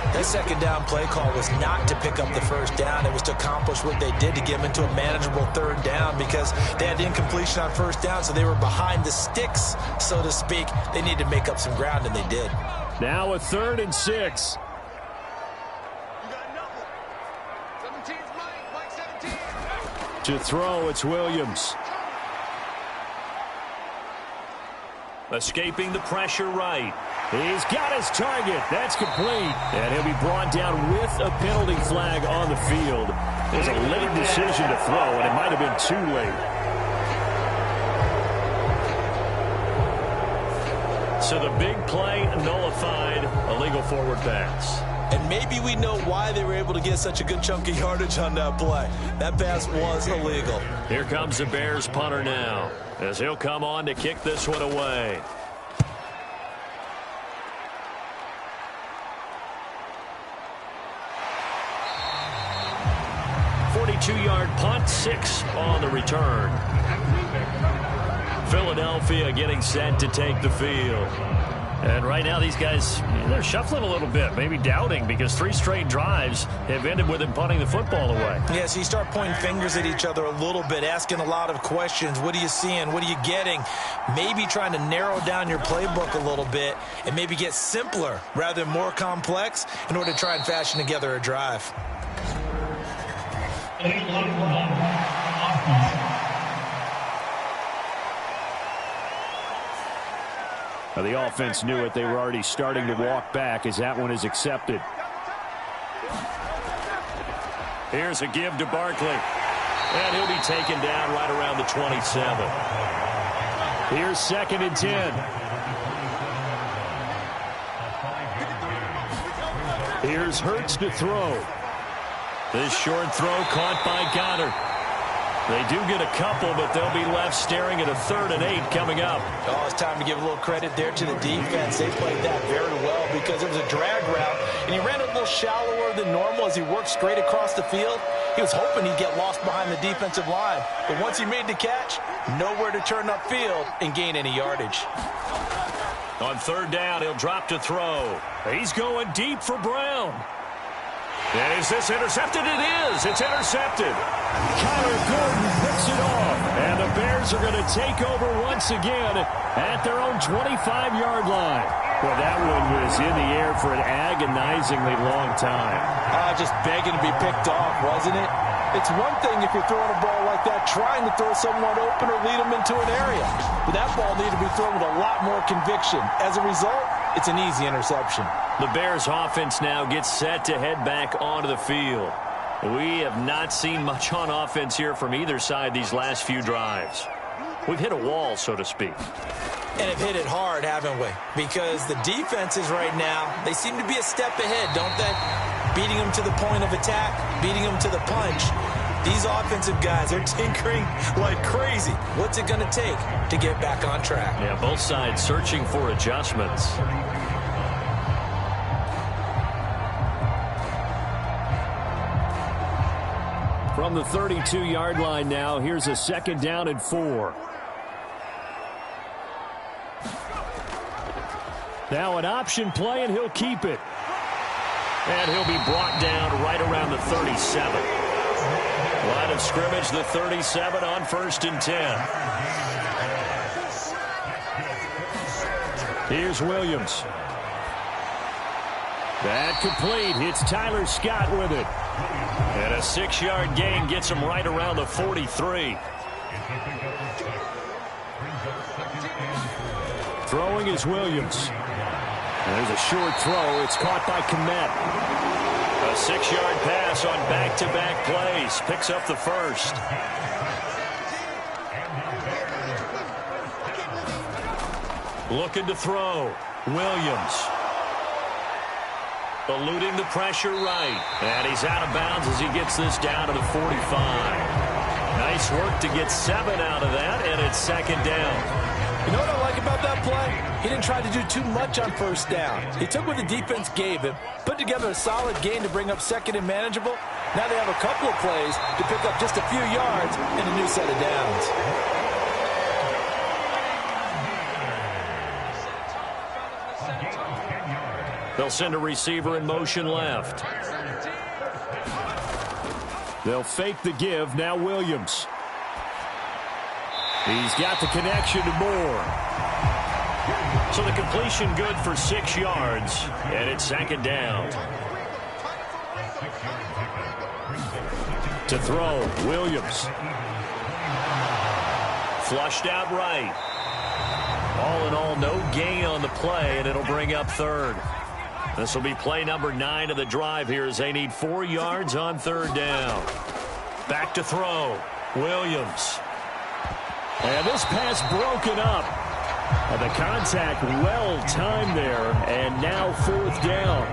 [SPEAKER 2] That 2nd down play call was not to pick up the 1st down. It was to accomplish what they did to get them into a manageable 3rd down because they had incompletion on 1st down, so they were behind the sticks, so to speak. They needed to make up some ground, and they did.
[SPEAKER 1] Now a 3rd and 6. To throw, it's Williams. Escaping the pressure right. He's got his target. That's complete. And he'll be brought down with a penalty flag on the field. It was a late decision to throw, and it might have been too late. So the big play nullified, a legal forward pass.
[SPEAKER 2] And maybe we know why they were able to get such a good chunk of yardage on that play. That pass was illegal.
[SPEAKER 1] Here comes the Bears punter now, as he'll come on to kick this one away. 42-yard punt, 6 on the return. Philadelphia getting set to take the field. And right now these guys, they're shuffling a little bit, maybe doubting, because 3 straight drives have ended with them punting the football away.
[SPEAKER 2] Yeah, so you start pointing fingers at each other a little bit, asking a lot of questions. What are you seeing? What are you getting? Maybe trying to narrow down your playbook a little bit and maybe get simpler rather than more complex in order to try and fashion together a drive.
[SPEAKER 1] Now the offense knew it. They were already starting to walk back as that one is accepted. Here's a give to Barkley. And he'll be taken down right around the 27. Here's 2nd and 10. Here's Hurts to throw. This short throw caught by Goddard. They do get a couple, but they'll be left staring at a 3rd and 8 coming up.
[SPEAKER 2] Oh, it's time to give a little credit there to the defense. They played that very well because it was a drag route, and he ran a little shallower than normal as he worked straight across the field. He was hoping he'd get lost behind the defensive line, but once he made the catch, nowhere to turn upfield and gain any yardage.
[SPEAKER 1] On 3rd down, he'll drop to throw. He's going deep for Brown. And is this intercepted? It is. It's intercepted. Kyler Gordon picks it off. And the Bears are going to take over once again at their own 25-yard line. Well, that one was in the air for an agonizingly long time.
[SPEAKER 2] Just begging to be picked off, wasn't it? It's one thing if you're throwing a ball like that, trying to throw someone open or lead them into an area. But that ball needed to be thrown with a lot more conviction. As a result, it's an easy interception.
[SPEAKER 1] The Bears offense now gets set to head back onto the field. We have not seen much on offense here from either side these last few drives. We've hit a wall, so to speak.
[SPEAKER 2] And have hit it hard, haven't we? Because the defenses right now, they seem to be a step ahead, don't they? Beating them to the point of attack, beating them to the punch. These offensive guys are tinkering like crazy. What's it going to take to get back on track?
[SPEAKER 1] Yeah, both sides searching for adjustments. From the 32-yard line now, here's a 2nd down and 4. Now an option play, and he'll keep it. And he'll be brought down right around the 37. Line of scrimmage, the 37 on 1st and 10. Here's Williams. That complete. Hits Tyler Scott with it. And a 6-yard gain gets him right around the 43. Throwing is Williams. There's a short throw. It's caught by Kmet. A 6-yard pass on back-to-back plays. Picks up the first. Looking to throw. Williams. Eluding the pressure right. And he's out of bounds as he gets this down to the 45. Nice work to get 7 out of that, and it's 2nd down.
[SPEAKER 2] You know what I like about that play? He didn't try to do too much on 1st down. He took what the defense gave him, put together a solid gain to bring up 2nd and manageable. Now they have a couple of plays to pick up just a few yards and a new set of downs.
[SPEAKER 1] They'll send a receiver in motion left. They'll fake the give. Now Williams. He's got the connection to Moore. So the completion good for 6 yards, and it's 2nd down. To throw, Williams. Flushed out right. All in all, no gain on the play, and it'll bring up 3rd. This will be play number 9 of the drive here as they need 4 yards on 3rd down. Back to throw, Williams. And this pass broken up. And the contact well-timed there, and now 4th down.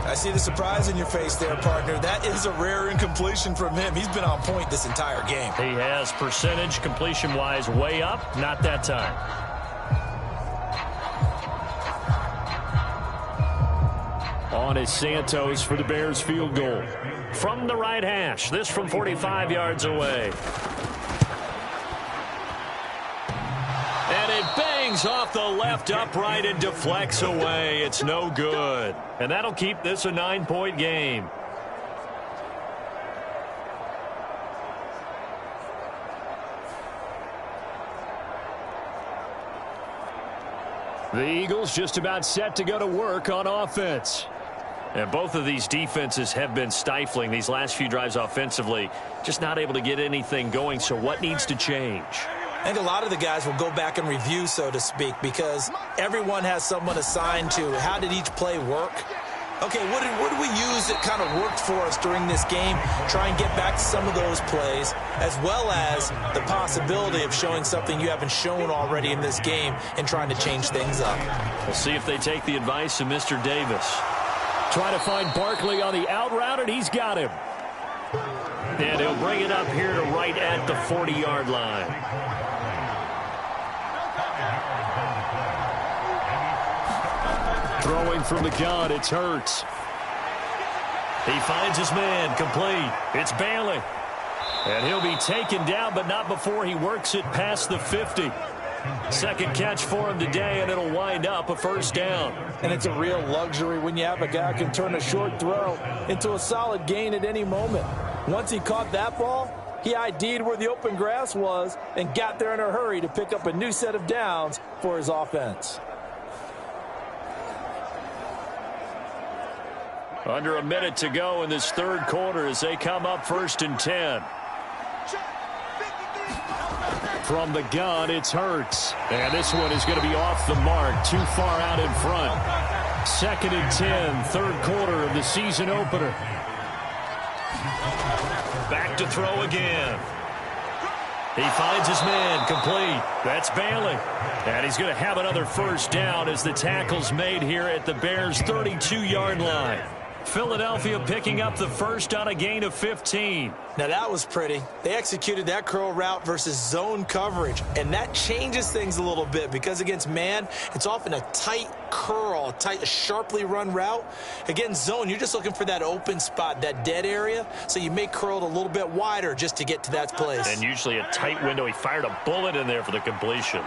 [SPEAKER 2] I see the surprise in your face there, partner. That is a rare incompletion from him. He's been on point this entire game.
[SPEAKER 1] He has percentage completion-wise way up, not that time. On is Santos for the Bears field goal. From the right hash, this from 45 yards away. And it bangs off the left upright and deflects away. It's no good. And that'll keep this a 9-point game. The Eagles just about set to go to work on offense. And both of these defenses have been stifling these last few drives offensively. Just not able to get anything going. So what needs to change?
[SPEAKER 2] I think a lot of the guys will go back and review, so to speak, because everyone has someone assigned to how did each play work. Okay, what did we use that kind of worked for us during this game? Try and get back to some of those plays, as well as the possibility of showing something you haven't shown already in this game and trying to change things up.
[SPEAKER 1] We'll see if they take the advice of Mr. Davis. Try to find Barkley on the out route, and he's got him. And he'll bring it up here to right at the 40-yard line. Throwing from the gun, it's Hurts. He finds his man, complete. It's Bailey. And he'll be taken down, but not before he works it past the 50. Second catch for him today, and it'll wind up a first down.
[SPEAKER 2] And it's a real luxury when you have a guy who can turn a short throw into a solid gain at any moment. Once he caught that ball, he ID'd where the open grass was and got there in a hurry to pick up a new set of downs for his offense.
[SPEAKER 1] Under a minute to go in this third quarter as they come up 1st and 10. From the gun, it's Hurts. And this one is going to be off the mark, too far out in front. 2nd and 10, third quarter of the season opener. Back to throw again. He finds his man, complete. That's Bailey. And he's going to have another first down as the tackle's made here at the Bears' 32-yard line. Philadelphia picking up the first on a gain of 15.
[SPEAKER 2] Now that was pretty. They executed that curl route versus zone coverage, and that changes things a little bit because against man, it's often a tight curl, a sharply run route. Against zone, you're just looking for that open spot, that dead area, so you may curl it a little bit wider just to get to that place.
[SPEAKER 1] And usually a tight window. He fired a bullet in there for the completion.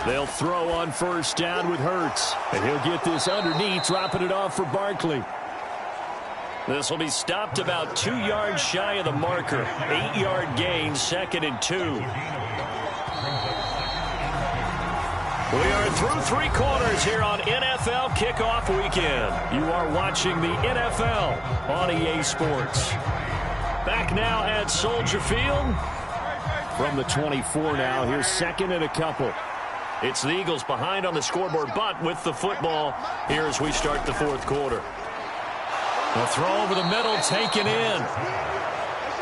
[SPEAKER 1] They'll throw on first down with Hurts. And he'll get this underneath, dropping it off for Barkley. This will be stopped about 2 yards shy of the marker. 8-yard gain, 2nd and 2. We are through 3 quarters here on NFL Kickoff Weekend. You are watching the NFL on EA Sports. Back now at Soldier Field. From the 24 now, here's 2nd and a couple. It's the Eagles behind on the scoreboard, but with the football here as we start the fourth quarter. A throw over the middle, taken in.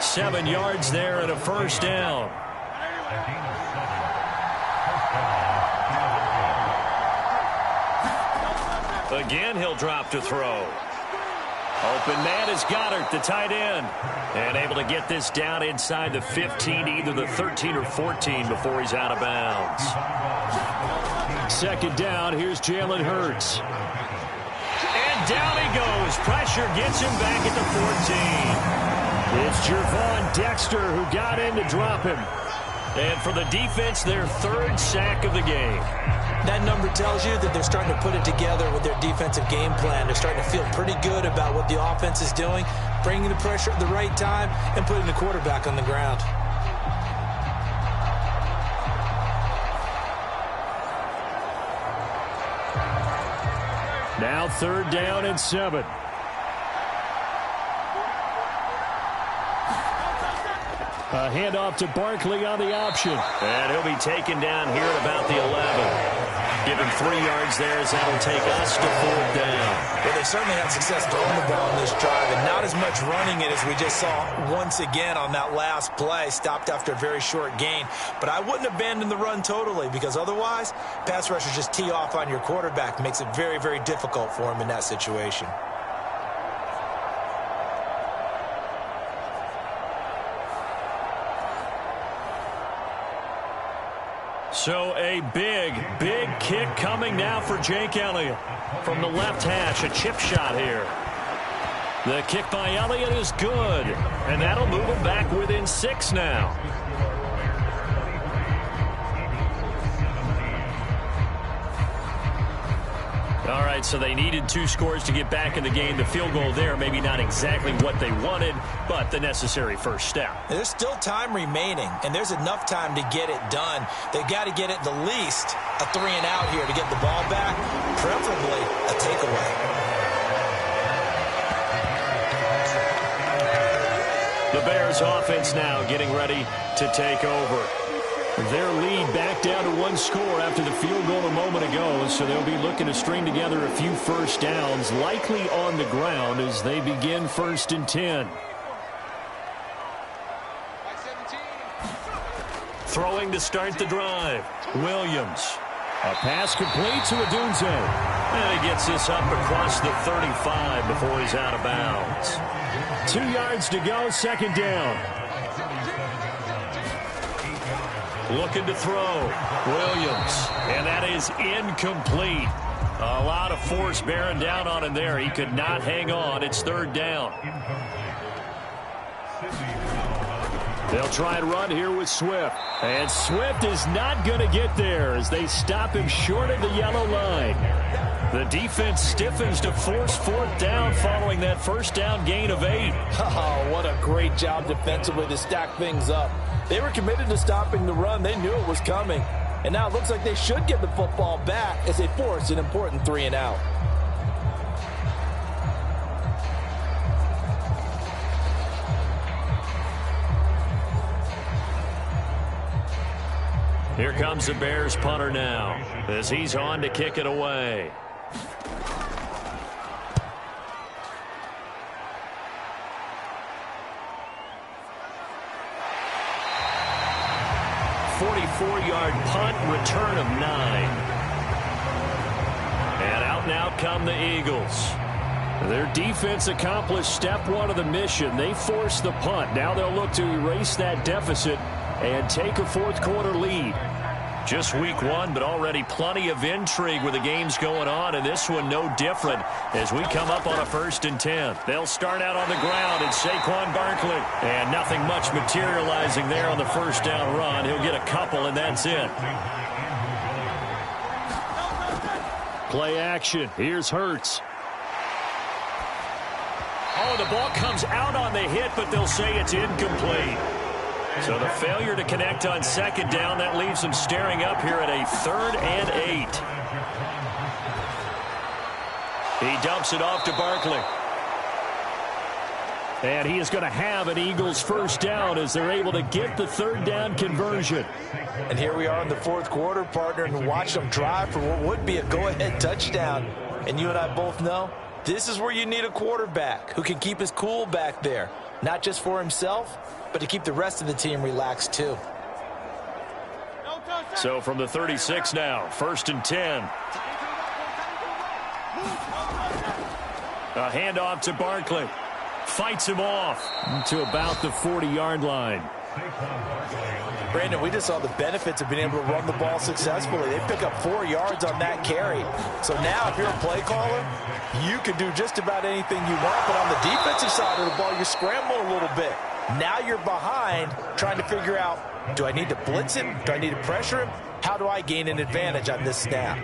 [SPEAKER 1] 7 yards there and a first down. Again, he'll drop to throw. Open man is Goddard, the tight end. And able to get this down inside the 15, either the 13 or 14 before he's out of bounds. 2nd down, here's Jalen Hurts. And down he goes. Pressure gets him back at the 14. It's Gervon Dexter who got in to drop him. And for the defense, their 3rd sack of the game.
[SPEAKER 2] That number tells you that they're starting to put it together with their defensive game plan. They're starting to feel pretty good about what the offense is doing, bringing the pressure at the right time, and putting the quarterback on the ground.
[SPEAKER 1] Now 3rd down and 7. A handoff to Barkley on the option. And he'll be taken down here at about the 11. Give him 3 yards there as that'll take us to 4th down.
[SPEAKER 2] Well, they certainly had success throwing the ball in this drive and not as much running it as we just saw once again on that last play. Stopped after a very short gain. But I wouldn't abandon the run totally because otherwise, pass rushers just tee off on your quarterback. Makes it very, very difficult for him in that situation.
[SPEAKER 1] So a big, big kick coming now for Jake Elliott. From the left hash, a chip shot here. The kick by Elliott is good. And that'll move him back within 6 now. All right, so they needed 2 scores to get back in the game. The field goal there, maybe not exactly what they wanted, but the necessary first step.
[SPEAKER 2] There's still time remaining, and there's enough time to get it done. They've got to get it the least a 3 and out here to get the ball back, preferably a takeaway.
[SPEAKER 1] The Bears offense now getting ready to take over. Their lead back down to 1 score after the field goal a moment ago, so they'll be looking to string together a few first downs, likely on the ground as they begin 1st and 10. Throwing to start the drive, Williams. A pass complete to Odunze. And he gets this up across the 35 before he's out of bounds. 2 yards to go, 2nd down. Looking to throw, Williams, and that is incomplete. A lot of force bearing down on him there. He could not hang on. It's 3rd down. They'll try and run here with Swift. And Swift is not going to get there as they stop him short of the yellow line. The defense stiffens to force fourth down following that first down gain of 8.
[SPEAKER 2] Oh, what a great job defensively to stack things up. They were committed to stopping the run. They knew it was coming. And now it looks like they should get the football back as they force an important 3-and-out.
[SPEAKER 1] Here comes the Bears punter now as he's on to kick it away. .44-yard punt, return of 9. And out come the Eagles. Their defense accomplished step 1 of the mission. They forced the punt. Now they'll look to erase that deficit and take a fourth-quarter lead. Just week 1, but already plenty of intrigue with the games going on, and this one no different as we come up on a 1st and 10. They'll start out on the ground, and Saquon Barkley. And nothing much materializing there on the first down run. He'll get a couple, and that's it. Play action. Here's Hurts. Oh, the ball comes out on the hit, but they'll say it's incomplete. So the failure to connect on 2nd down, that leaves them staring up here at a 3rd and 8. He dumps it off to Barkley. And he is going to have an Eagles first down as they're able to get the 3rd down conversion.
[SPEAKER 2] And here we are in the 4th quarter, partner, and watch them drive for what would be a go-ahead touchdown. And you and I both know this is where you need a quarterback who can keep his cool back there, not just for himself, but to keep the rest of the team relaxed too.
[SPEAKER 1] So from the 36 now, 1st and 10. A handoff to Barkley. Fights him off to about the 40-yard line.
[SPEAKER 2] Brandon, we just saw the benefits of being able to run the ball successfully. They pick up 4 yards on that carry. So now if you're a play caller, you can do just about anything you want. But on the defensive side of the ball, you're scrambling a little bit. Now you're behind trying to figure out, do I need to blitz him? Do I need to pressure him? How do I gain an advantage on this snap?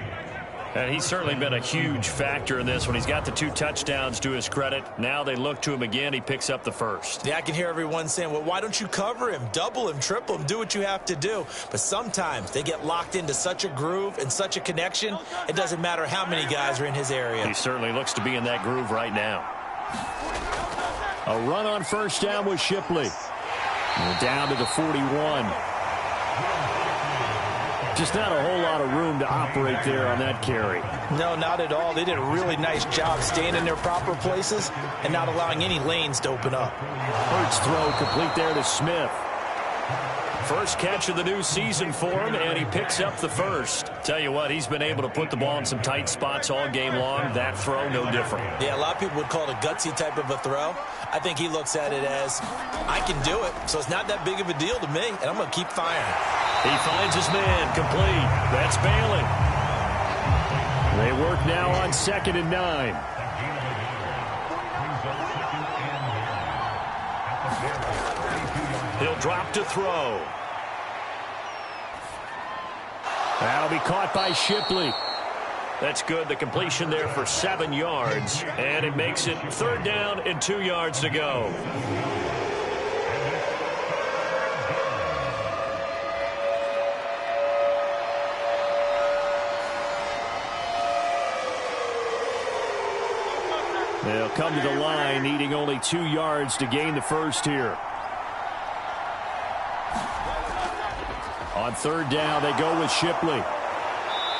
[SPEAKER 1] And he's certainly been a huge factor in this one. He's got the 2 touchdowns to his credit. Now they look to him again. He picks up the 1st.
[SPEAKER 2] Yeah, I can hear everyone saying, well, why don't you cover him, double him, triple him, do what you have to do. But sometimes they get locked into such a groove and such a connection, it doesn't matter how many guys are in his area.
[SPEAKER 1] He certainly looks to be in that groove right now. A run on first down with Shipley. And down to the 41. Just not a whole lot of room to operate there on that carry.
[SPEAKER 2] No, not at all. They did a really nice job staying in their proper places and not allowing any lanes to open up.
[SPEAKER 1] Hurts throw complete there to Smith. First catch of the new season for him, and he picks up the 1st. Tell you what, he's been able to put the ball in some tight spots all game long. That throw, no different.
[SPEAKER 2] Yeah, a lot of people would call it a gutsy type of a throw. I think he looks at it as, I can do it, so it's not that big of a deal to me, and I'm going to keep firing.
[SPEAKER 1] He finds his man, complete. That's Bailey. They work now on 2nd and 9. He'll drop to throw. That'll be caught by Shipley. That's good. The completion there for 7 yards. And it makes it 3rd down and 2 yards to go. They'll come to the line, needing only 2 yards to gain the 1st here. On 3rd down, they go with Shipley.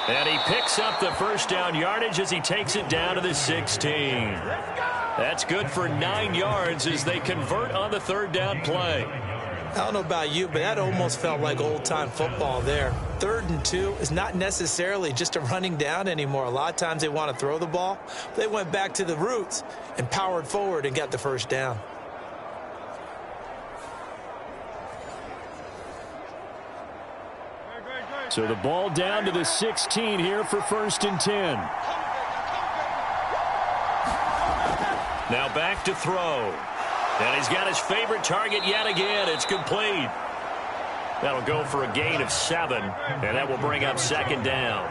[SPEAKER 1] And he picks up the first down yardage as he takes it down to the 16. That's good for 9 yards as they convert on the 3rd down play.
[SPEAKER 2] I don't know about you, but that almost felt like old-time football there. 3rd and 2 is not necessarily just a running down anymore. A lot of times they want to throw the ball. They went back to the roots and powered forward and got the first down.
[SPEAKER 1] So the ball down to the 16 here for 1st and 10. Now back to throw. And he's got his favorite target yet again. It's complete. That'll go for a gain of 7, and that will bring up second down.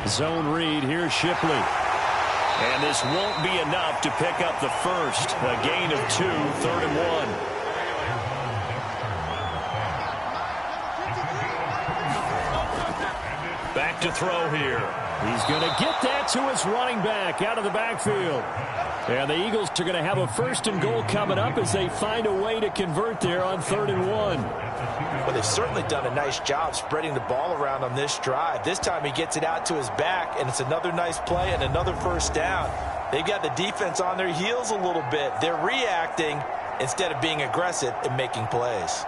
[SPEAKER 1] Zone read, here's Shipley. And this won't be enough to pick up the first. A gain of 2, 3rd and 1. Back to throw here. He's going to get that to his running back out of the backfield. And the Eagles are going to have a 1st and goal coming up as they find a way to convert there on 3rd and 1.
[SPEAKER 2] Well, they've certainly done a nice job spreading the ball around on this drive. This time he gets it out to his back, and it's another nice play and another 1st down. They've got the defense on their heels a little bit. They're reacting instead of being aggressive and making plays.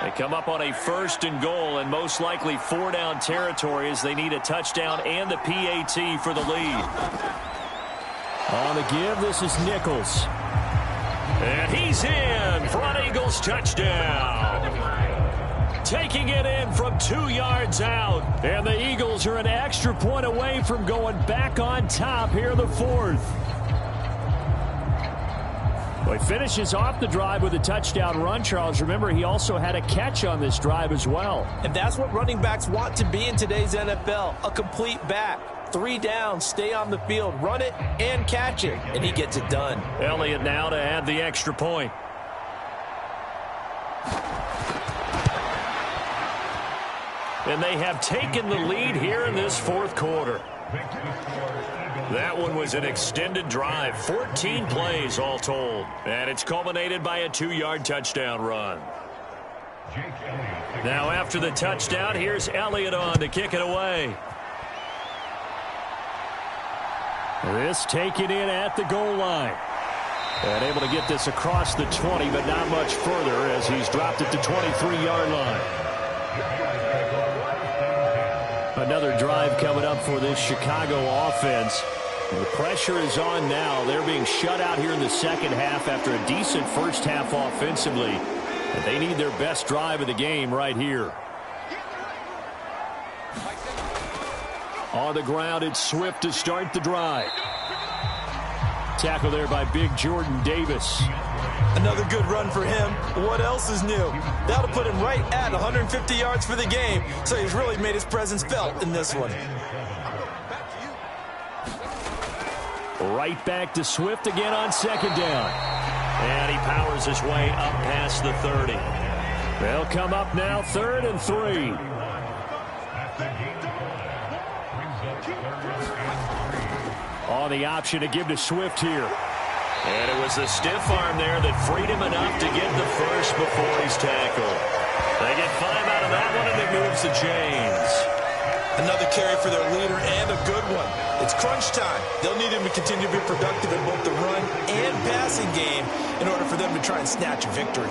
[SPEAKER 1] They come up on a 1st and goal and most likely 4-down territory as they need a touchdown and the PAT for the lead. On the give, this is Nichols. And he's in for an Eagles touchdown. Taking it in from 2 yards out. And the Eagles are an extra point away from going back on top here in the 4th. Well, he finishes off the drive with a touchdown run, Charles. Remember, he also had a catch on this drive as well.
[SPEAKER 2] And that's what running backs want to be in today's NFL, a complete back. 3 downs, stay on the field, run it, and catch it. And he gets it done.
[SPEAKER 1] Elliott now to add the extra point. And they have taken the lead here in this 4th quarter. That one was an extended drive, 14 plays all told. And it's culminated by a 2-yard touchdown run. Now after the touchdown, here's Elliott on to kick it away. This taken in at the goal line. And able to get this across the 20, but not much further as he's dropped it to 23-yard line. Another drive coming up for this Chicago offense. The pressure is on now. They're being shut out here in the second half after a decent first half offensively. And they need their best drive of the game right here. On the ground, it's Swift to start the drive. Tackle there by big Jordan Davis.
[SPEAKER 2] Another good run for him. What else is new? That'll put him right at 150 yards for the game, so he's really made his presence felt in this one.
[SPEAKER 1] Right back to Swift again on 2nd down. And he powers his way up past the 30. They'll come up now 3rd and 3. On the option to give to Swift here. And it was the stiff arm there that freed him enough to get the first before he's tackled. They get 5 out of that one, and it moves the chains.
[SPEAKER 2] Another carry for their leader, and a good one. It's crunch time. They'll need him to continue to be productive in both the run and passing game in order for them to try and snatch a victory.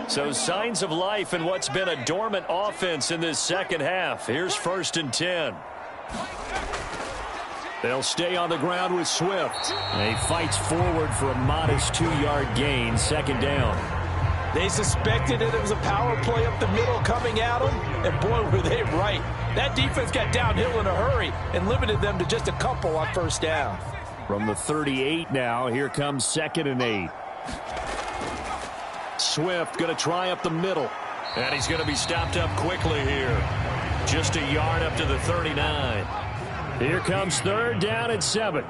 [SPEAKER 1] So signs of life in what's been a dormant offense in this second half. Here's 1st and 10. They'll stay on the ground with Swift. And he fights forward for a modest 2-yard gain, 2nd down.
[SPEAKER 2] They suspected it was a power play up the middle coming at them, and boy, were they right. That defense got downhill in a hurry and limited them to just a couple on 1st down.
[SPEAKER 1] From the 38 now, here comes 2nd and 8. Swift going to try up the middle. And he's going to be stopped up quickly here. Just a yard up to the 39. Here comes 3rd down and 7.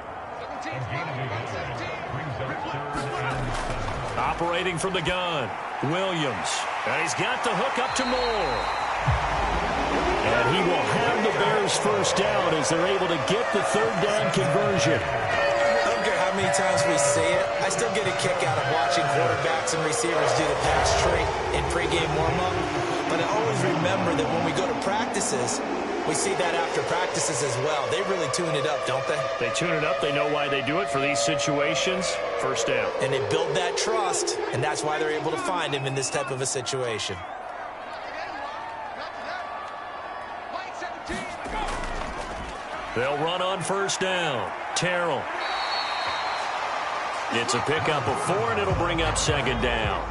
[SPEAKER 1] Operating from the gun, Williams. And he's got the hook up to Moore. And he will have the Bears 1st down as they're able to get the 3rd down conversion.
[SPEAKER 2] I don't care how many times we say it, I still get a kick out of watching quarterbacks and receivers do the pass trait in pregame warm-up. But I always remember that when we go to practices, we see that after practices as well. They really tune it up, don't they?
[SPEAKER 1] They tune it up. They know why they do it for these situations. 1st down.
[SPEAKER 2] And they build that trust, and that's why they're able to find him in this type of a situation.
[SPEAKER 1] They'll run on first down. Terrell. It's a pickup of 4, and it'll bring up second down.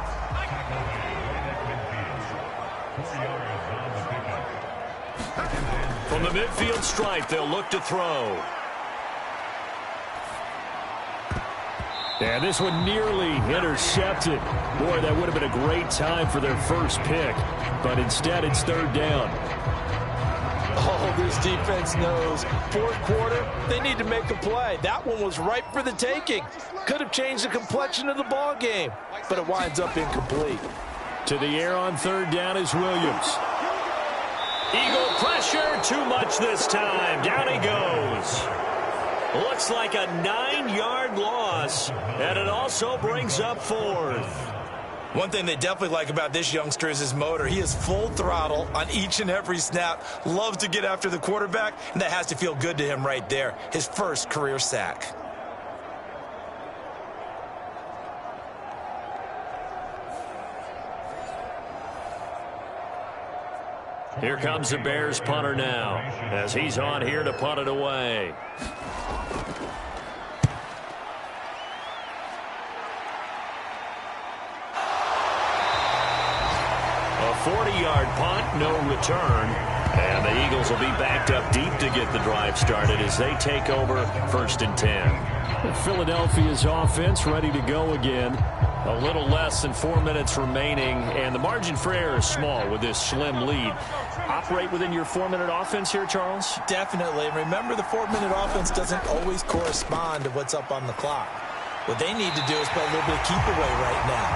[SPEAKER 1] From the midfield stripe, they'll look to throw. And this one nearly intercepted. Boy, that would have been a great time for their first pick. But instead, it's third down.
[SPEAKER 2] Oh, this defense knows. Fourth quarter, they need to make a play. That one was ripe for the taking. Could have changed the complexion of the ball game, but it winds up incomplete.
[SPEAKER 1] To the air on third down is Williams. Eagle pressure, too much this time. Down he goes. Looks like a 9-yard loss, and it also brings up fourth.
[SPEAKER 2] One thing they definitely like about this youngster is his motor. He is full throttle on each and every snap. Loves to get after the quarterback, and that has to feel good to him right there. His first career sack.
[SPEAKER 1] Here comes the Bears punter now, as he's on here to punt it away. A 40-yard punt, no return. And the Eagles will be backed up deep to get the drive started as they take over first and 10. Philadelphia's offense ready to go again. A little less than 4 minutes remaining, and the margin for error is small with this slim lead. Operate within your 4-minute offense here, Charles?
[SPEAKER 2] Definitely. And remember, the 4-minute offense doesn't always correspond to what's up on the clock. What they need to do is play a little bit of keep away right now.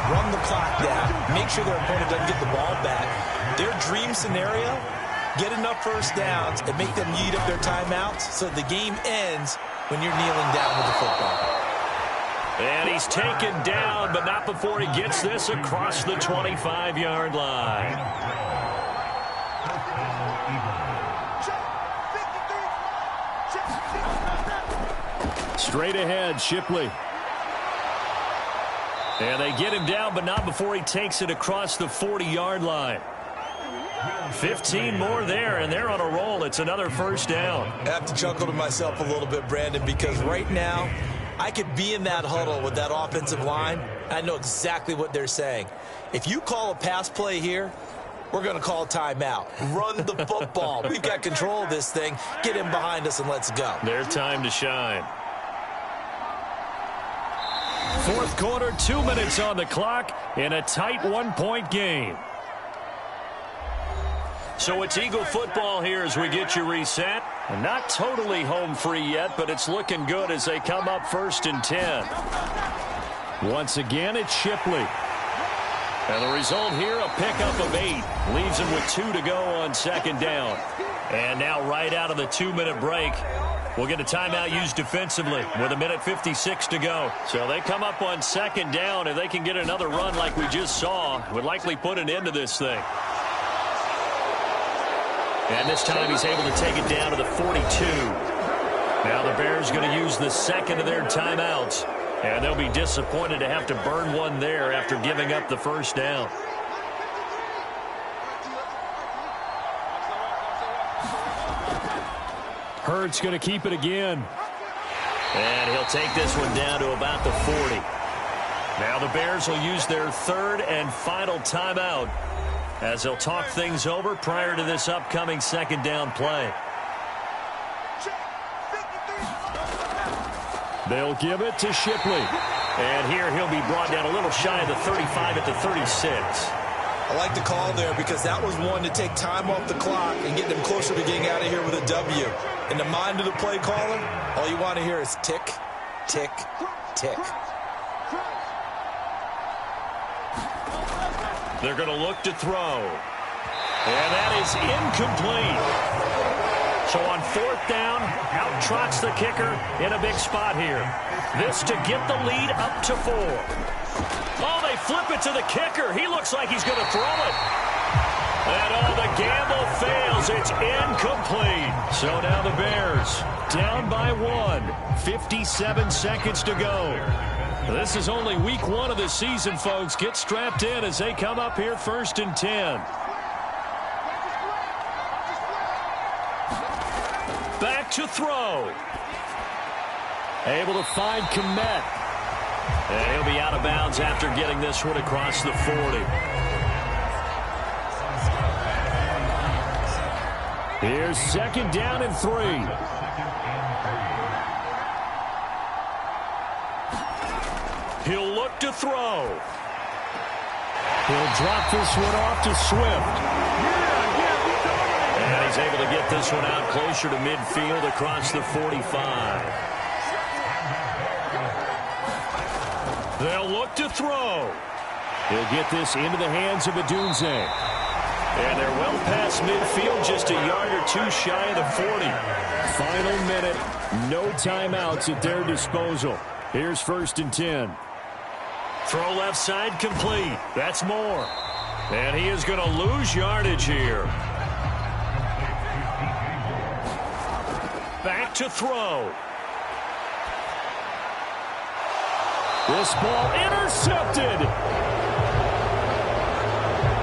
[SPEAKER 2] Run the clock down. Make sure their opponent doesn't get the ball back. Their dream scenario, get enough first downs and make them eat up their timeouts so the game ends when you're kneeling down with the football.
[SPEAKER 1] And he's taken down, but not before he gets this across the 25-yard line. Straight ahead, Shipley. And they get him down, but not before he takes it across the 40-yard line. 15 more there, and they're on a roll. It's another first down.
[SPEAKER 2] I have to chuckle to myself a little bit, Brandon, because right now I could be in that huddle with that offensive line. I know exactly what they're saying. If you call a pass play here, we're going to call a timeout. Run the football. We've got control of this thing. Get him behind us and let's go.
[SPEAKER 1] Their time to shine. Fourth quarter, 2 minutes on the clock in a tight 1-point game. So it's Eagle football here as we get you reset. And not totally home free yet, but it's looking good as they come up first and 10. Once again, it's Shipley. And the result here, a pickup of 8. Leaves him with 2 to go on second down. And now right out of the 2-minute break, we'll get a timeout used defensively with 1:56 to go. So they come up on second down. If they can get another run like we just saw, would likely put an end to this thing. And this time he's able to take it down to the 42. Now the Bears going to use the second of their timeouts. And they'll be disappointed to have to burn one there after giving up the first down. Hurts going to keep it again. And he'll take this one down to about the 40. Now the Bears will use their third and final timeout as they'll talk things over prior to this upcoming second down play. They'll give it to Shipley. And here he'll be brought down a little shy of the 35 at the 36.
[SPEAKER 2] I like the call there because that was one to take time off the clock and get them closer to getting out of here with a W. In the mind of the play caller, all you want to hear is tick, tick, tick.
[SPEAKER 1] They're going to look to throw. And that is incomplete. So on fourth down, out trots the kicker in a big spot here. This to get the lead up to 4. Oh, they flip it to the kicker. He looks like he's going to throw it. And the gamble fails. It's incomplete. So now the Bears down by 1. 57 seconds to go. This is only week 1 of the season, folks. Get strapped in as they come up here first and 10. Back to throw. Able to find Kmet. And he'll be out of bounds after getting this one across the 40. Here's second down and 3. He'll look to throw. He'll drop this one off to Swift. And he's able to get this one out closer to midfield across the 45. They'll look to throw. He'll get this into the hands of Adunze. And they're well past midfield, just a yard or two shy of the 40. Final minute, no timeouts at their disposal. Here's 1st and 10. Throw left side complete. That's Moore. And he is going to lose yardage here. Back to throw. This ball intercepted.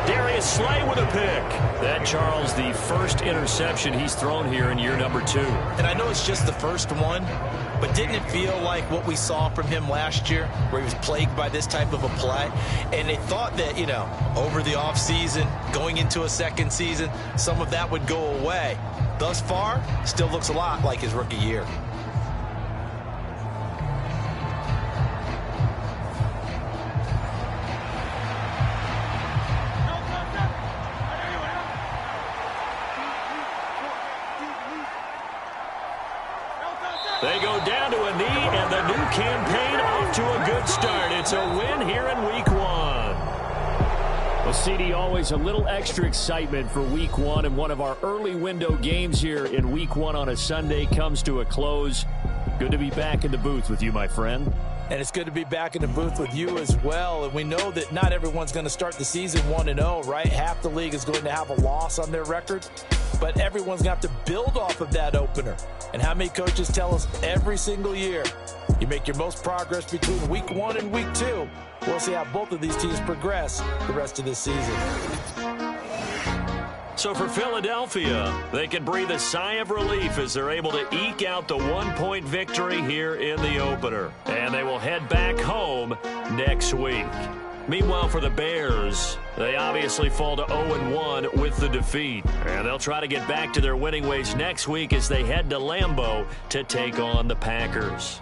[SPEAKER 1] Darius Slay with a pick. That, Charles, the first interception he's thrown here in year number 2.
[SPEAKER 2] And I know it's just the first one, but didn't it feel like what we saw from him last year, where he was plagued by this type of a play? And they thought that, you know, over the offseason, going into a second season, some of that would go away. Thus far, still looks a lot like his rookie year.
[SPEAKER 1] They go down to a knee, and the new campaign off to a good start. It's a win here in Week 1. Well, CD, always a little extra excitement for Week 1, and one of our early window games here in Week 1 on a Sunday comes to a close. Good to be back in the booth with you, my friend.
[SPEAKER 2] And it's good to be back in the booth with you as well. And we know that not everyone's going to start the season 1-0, right? Half the league is going to have a loss on their record. But everyone's going to have to build off of that opener. And how many coaches tell us every single year, you make your most progress between Week 1 and Week 2. We'll see how both of these teams progress the rest of this season.
[SPEAKER 1] So for Philadelphia, they can breathe a sigh of relief as they're able to eke out the 1-point victory here in the opener. And they will head back home next week. Meanwhile, for the Bears, they obviously fall to 0-1 with the defeat. And they'll try to get back to their winning ways next week as they head to Lambeau to take on the Packers.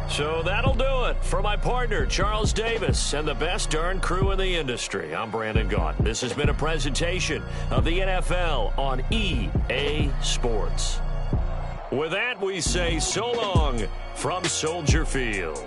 [SPEAKER 1] So that'll do it. For my partner, Charles Davis, and the best darn crew in the industry, I'm Brandon Gaudin. This has been a presentation of the NFL on EA Sports. With that, we say so long from Soldier Field.